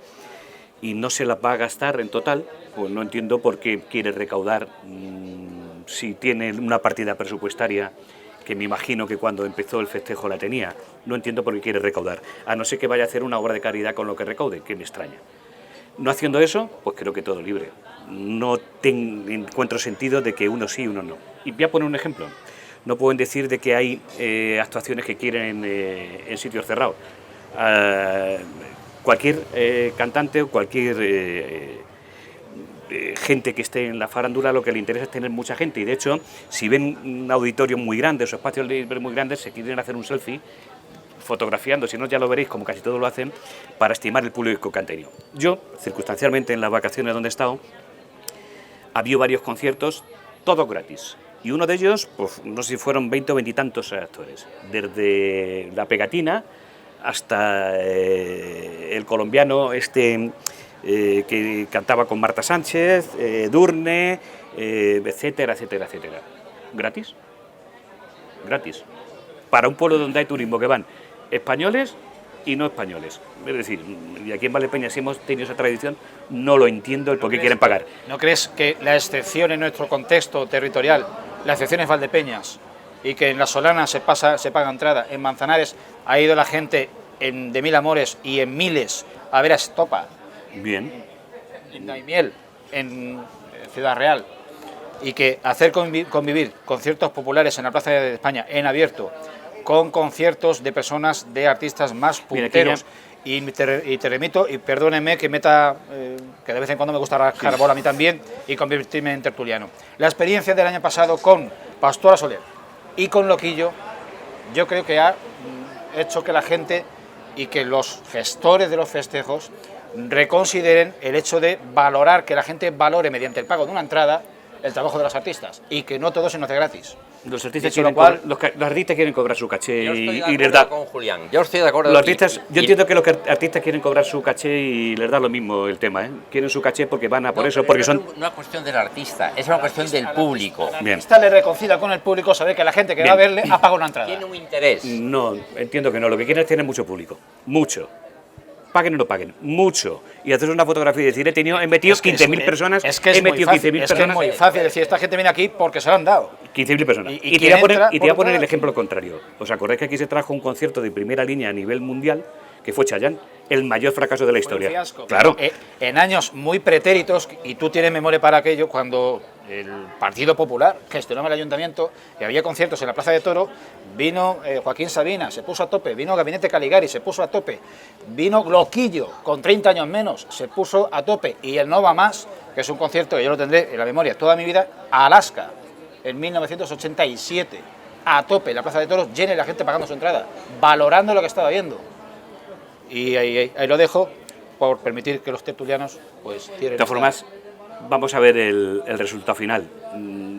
y no se las va a gastar en total, pues no entiendo por qué quiere recaudar, si tiene una partida presupuestaria, que me imagino que cuando empezó el festejo la tenía, no entiendo por qué quiere recaudar, a no ser que vaya a hacer una obra de caridad con lo que recaude, que me extraña. No haciendo eso, pues creo que todo libre. No encuentro sentido de que uno sí y uno no. Y voy a poner un ejemplo. No pueden decir de que hay actuaciones que quieren en sitios cerrados. Cualquier cantante o cualquier gente que esté en la farándula lo que le interesa es tener mucha gente. Y de hecho, si ven un auditorio muy grande o espacios libres muy grandes, se quieren hacer un selfie fotografiando, si no ya lo veréis, como casi todos lo hacen, para estimar el público que han tenido. Yo, circunstancialmente, en las vacaciones donde he estado, había varios conciertos, todos gratis. Y uno de ellos, pues no sé si fueron 20 o 20 y tantos actores, desde La Pegatina hasta el colombiano que cantaba con Marta Sánchez, Durne, etcétera, etcétera, etcétera. ¿Gratis? Gratis. Para un pueblo donde hay turismo que van españoles y no españoles. Es decir, y aquí en Valdepeñas, si hemos tenido esa tradición, no lo entiendo el por qué quieren pagar. ¿No crees que la excepción en nuestro contexto territorial, la excepción es Valdepeñas, y que en La Solana se paga entrada, en Manzanares ha ido la gente de Mil Amores y en Miles a ver a Estopa? Bien. En Daimiel, en Ciudad Real, y que hacer convivir conciertos populares en la Plaza de España en abierto con conciertos de personas, de artistas más punteros. Y te remito, y perdónenme que que de vez en cuando me gusta rascar bola a mí también y convertirme en tertuliano. La experiencia del año pasado con Pastora Soler y con Loquillo, yo creo que ha hecho que la gente y que los gestores de los festejos reconsideren el hecho de valorar, que la gente valore mediante el pago de una entrada el trabajo de los artistas y que no todo se nos hace gratis. Los artistas quieren cobrar su caché y les da... con Julián. Yo estoy de acuerdo. Los artistas, yo entiendo que los artistas quieren cobrar su caché y les da lo mismo el tema, ¿eh? Quieren su caché porque van a por eso, porque son... No es una cuestión del artista, es una cuestión del público. El artista le reconcilia con el público saber que la gente que va a verle ha pagado una entrada. Tiene un interés. No, entiendo que no. Lo que quieren es tener mucho público. Mucho. Paguen o no paguen, mucho. Y hacer una fotografía y decir, he metido 15.000 personas, he metido 15.000 personas. Es que es muy fácil decir, esta gente viene aquí porque se lo han dado. 15.000 personas. Y te voy a poner el ejemplo contrario. ¿Os acordáis que aquí se trajo un concierto de primera línea a nivel mundial, que fue Chayanne, el mayor fracaso de la historia? Fiasco. Claro. En años muy pretéritos, y tú tienes memoria para aquello, cuando el Partido Popular gestionaba el ayuntamiento y había conciertos en la Plaza de Toro, vino Joaquín Sabina, se puso a tope, vino Gabinete Caligari, se puso a tope, vino Loquillo, con 30 años menos, se puso a tope, y el No Va Más, que es un concierto que yo lo tendré en la memoria toda mi vida, a Alaska, en 1987, a tope, la Plaza de Toros llena y la gente pagando su entrada, valorando lo que estaba viendo. Y ahí lo dejo, por permitir que los tertulianos pues tiren. De todas formas, vamos a ver el resultado final.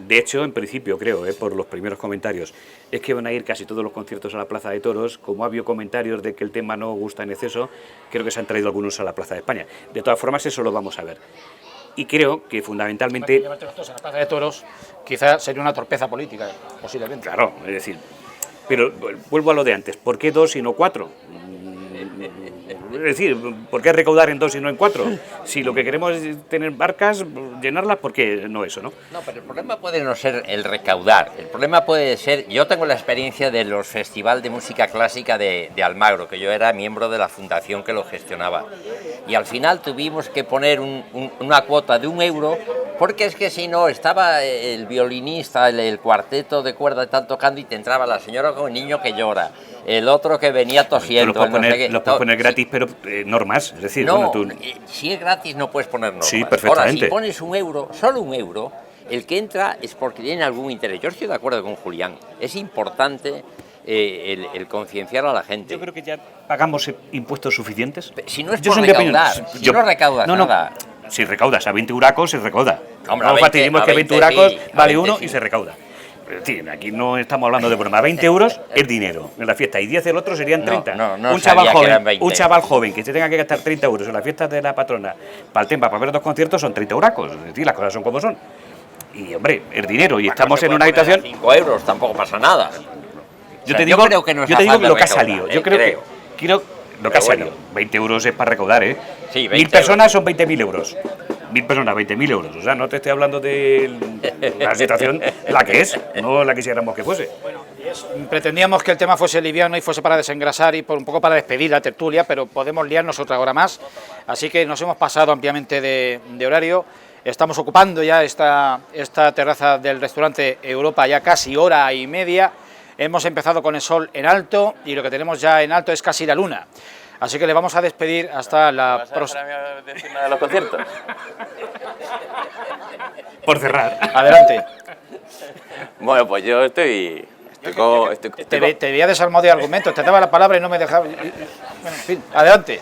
De hecho, en principio, creo, por los primeros comentarios, es que van a ir casi todos los conciertos a la Plaza de Toros. Como ha habido comentarios de que el tema no gusta en exceso, creo que se han traído algunos a la Plaza de España. De todas formas, eso lo vamos a ver. Y creo que fundamentalmente... Llevarte los dos a la Plaza de Toros quizás sería una torpeza política, posiblemente. Claro, es decir, pero vuelvo a lo de antes. ¿Por qué 2 y no 4? Es decir, ¿por qué recaudar en 2 y no en 4? Si lo que queremos es tener barcas, llenarlas, ¿por qué no eso, no? No, pero el problema puede no ser el recaudar. El problema puede ser... Yo tengo la experiencia de los festivales de música clásica de Almagro, que yo era miembro de la fundación que lo gestionaba. Y al final tuvimos que poner una cuota de €1, porque es que si no, estaba el violinista, el cuarteto de cuerda tal tocando y te entraba la señora con el niño que llora, el otro que venía tosiendo. Los puedes poner gratis, pero normas, es decir... No, bueno, tú... si es gratis no puedes poner normas. Sí, perfectamente. Ahora, si pones €1, solo €1, el que entra es porque tiene algún interés. Yo estoy de acuerdo con Julián, es importante el concienciar a la gente. Yo creo que ya pagamos impuestos suficientes. Si no es por recaudar, si no recaudas nada... Si recaudas a 20 huracos, se recauda. Hombre, no fatiguemos que 20 huracos sí, vale 1 sí. y se recauda. Es decir, aquí no estamos hablando de broma. 20 euros es dinero en la fiesta y 10 el otro serían 30. No un chaval joven que se tenga que gastar 30 euros en la fiesta de la patrona para el Tempa, para ver 2 conciertos, son 30 huracos. Es decir, las cosas son como son. Y hombre, es dinero y estamos en una habitación... 5 euros, tampoco pasa nada. Yo te digo creo que no es lo que ha recaudar, salido. Yo creo que lo que ha salido. 20 euros es para recaudar, ¿eh? Sí, 1000 personas son 20.000 euros. 1000 personas, 20.000 euros. O sea, no te estoy hablando de la situación la que es, no la quisiéramos que fuese. Bueno, pretendíamos que el tema fuese liviano y fuese para desengrasar y un poco para despedir la tertulia, pero podemos liarnos otra hora más. Así que nos hemos pasado ampliamente de horario. Estamos ocupando ya esta terraza del restaurante Europa ya casi hora y media. Hemos empezado con el sol en alto y lo que tenemos ya en alto es casi la luna. Así que le vamos a despedir hasta la próxima. de los conciertos? Por cerrar. Adelante. Bueno, pues yo estoy Te había desarmado de argumentos, te daba la palabra y no me dejaba... Bueno, en fin, adelante.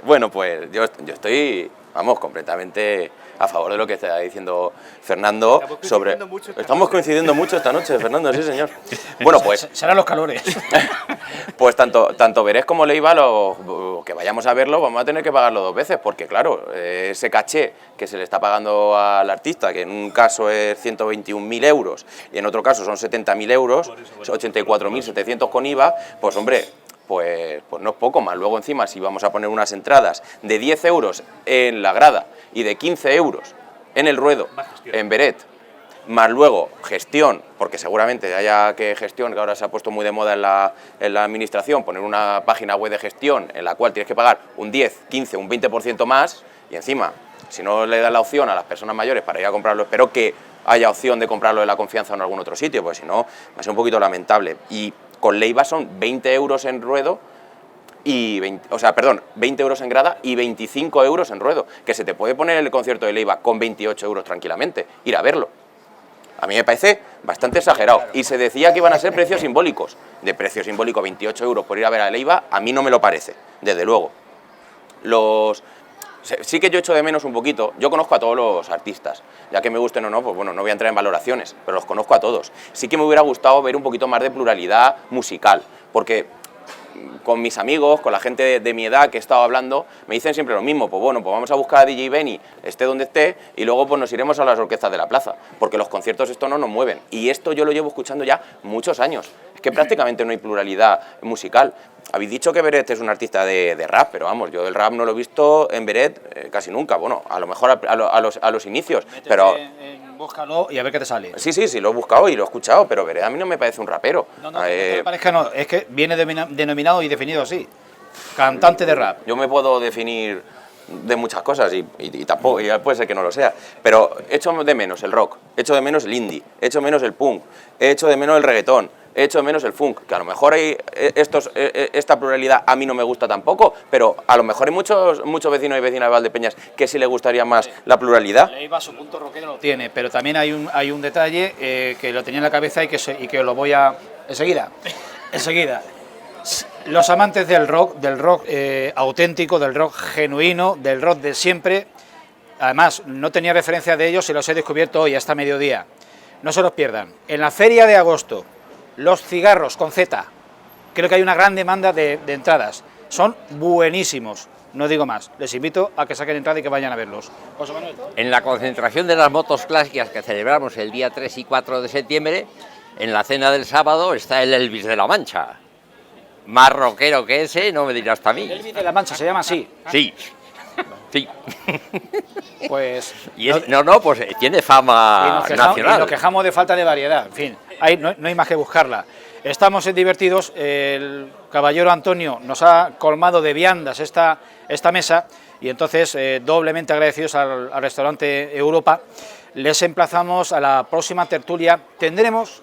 Bueno, pues yo estoy, vamos, completamente a favor de lo que está diciendo Fernando sobre... Estamos coincidiendo mucho esta noche, Fernando, sí señor. Bueno, pues... Serán los calores. Pues tanto Berés como Leiva, que vayamos a verlo, vamos a tener que pagarlo 2 veces, porque claro, ese caché que se le está pagando al artista, que en un caso es 121.000 euros y en otro caso son 70.000 euros, 84.700 con IVA, pues hombre... Pues no es poco más. Luego encima, si vamos a poner unas entradas de 10 euros en la grada y de 15 euros en el ruedo, en Beret, más luego gestión, porque seguramente haya que gestión, que ahora se ha puesto muy de moda en la administración, poner una página web de gestión en la cual tienes que pagar un 10, 15, un 20% más, y encima, si no le das la opción a las personas mayores para ir a comprarlo, espero que haya opción de comprarlo de la confianza o en algún otro sitio, porque si no, va a ser un poquito lamentable. Y con Leiva son 20 euros en ruedo y 20 euros en grada y 25 euros en ruedo, que se te puede poner el concierto de Leiva con 28 euros tranquilamente, ir a verlo. A mí me parece bastante exagerado. Y se decía que iban a ser precios simbólicos. De precio simbólico 28 euros por ir a ver a Leiva, a mí no me lo parece, desde luego. Sí que yo echo de menos un poquito, yo conozco a todos los artistas, ya que me gusten o no, pues bueno, no voy a entrar en valoraciones, pero los conozco a todos. Sí que me hubiera gustado ver un poquito más de pluralidad musical, porque con mis amigos, con la gente de mi edad que he estado hablando, me dicen siempre lo mismo, pues bueno, pues vamos a buscar a DJ Benny, esté donde esté, y luego pues nos iremos a las orquestas de la plaza, porque los conciertos esto no nos mueven, y esto yo lo llevo escuchando ya muchos años, es que prácticamente no hay pluralidad musical. Habéis dicho que Beret es un artista de rap, pero vamos, yo el rap no lo he visto en Beret casi nunca, bueno, a lo mejor a los inicios, pero... Búscalo y a ver qué te sale. Sí, lo he buscado y lo he escuchado, pero Beret a mí no me parece un rapero. No me parezca, no, es que viene denominado y definido así, cantante de rap. Yo me puedo definir de muchas cosas y tampoco, y puede ser que no lo sea, pero echo de menos el rock, echo de menos el indie, echo de menos el punk, echo de menos el reggaetón, echo de menos el funk, que a lo mejor hay esta pluralidad a mí no me gusta tampoco, pero a lo mejor hay muchos vecinos y vecinas de Valdepeñas que sí les gustaría más la pluralidad. Leiva su punto rockero lo tiene, pero también hay un detalle que lo tenía en la cabeza y que lo voy a... Enseguida. Los amantes del rock auténtico, del rock genuino, del rock de siempre, además no tenía referencia de ellos y los he descubierto hoy hasta mediodía. No se los pierdan. En la feria de agosto, los cigarros con Z, creo que hay una gran demanda de entradas, son buenísimos, no digo más, les invito a que saquen entrada y que vayan a verlos. José Manuel. En la concentración de las motos clásicas que celebramos el día 3 y 4 de septiembre, en la cena del sábado está el Elvis de la Mancha. Más rockero que ese, no me dirás para mí. El Elvis de la Mancha se llama así. Sí. Pues... pues tiene fama nacional. Y nos quejamos de falta de variedad, en fin, no hay más que buscarla. Estamos en Divertidos, el caballero Antonio nos ha colmado de viandas esta mesa y entonces doblemente agradecidos al restaurante Europa. Les emplazamos a la próxima tertulia. Tendremos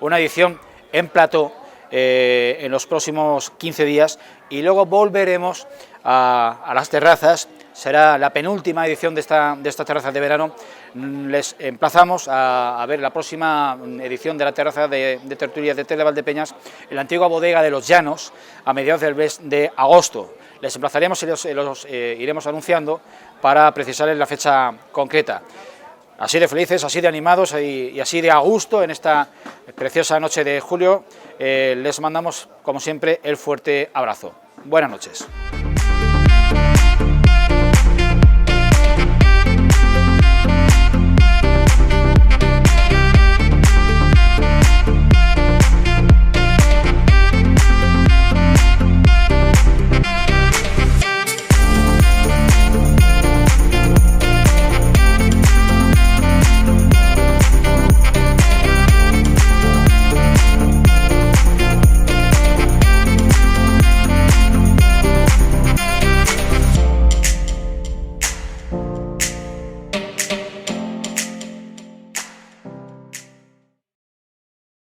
una edición en plató en los próximos 15 días y luego volveremos a las terrazas. Será la penúltima edición de esta terraza de verano. Les emplazamos a ver la próxima edición de la terraza de tertulias de Tele Valdepeñas en la antigua bodega de Los Llanos a mediados del mes de agosto. Les emplazaremos y los iremos anunciando para precisarles la fecha concreta. Así de felices, así de animados y así de a gusto en esta preciosa noche de julio, les mandamos, como siempre, el fuerte abrazo. Buenas noches.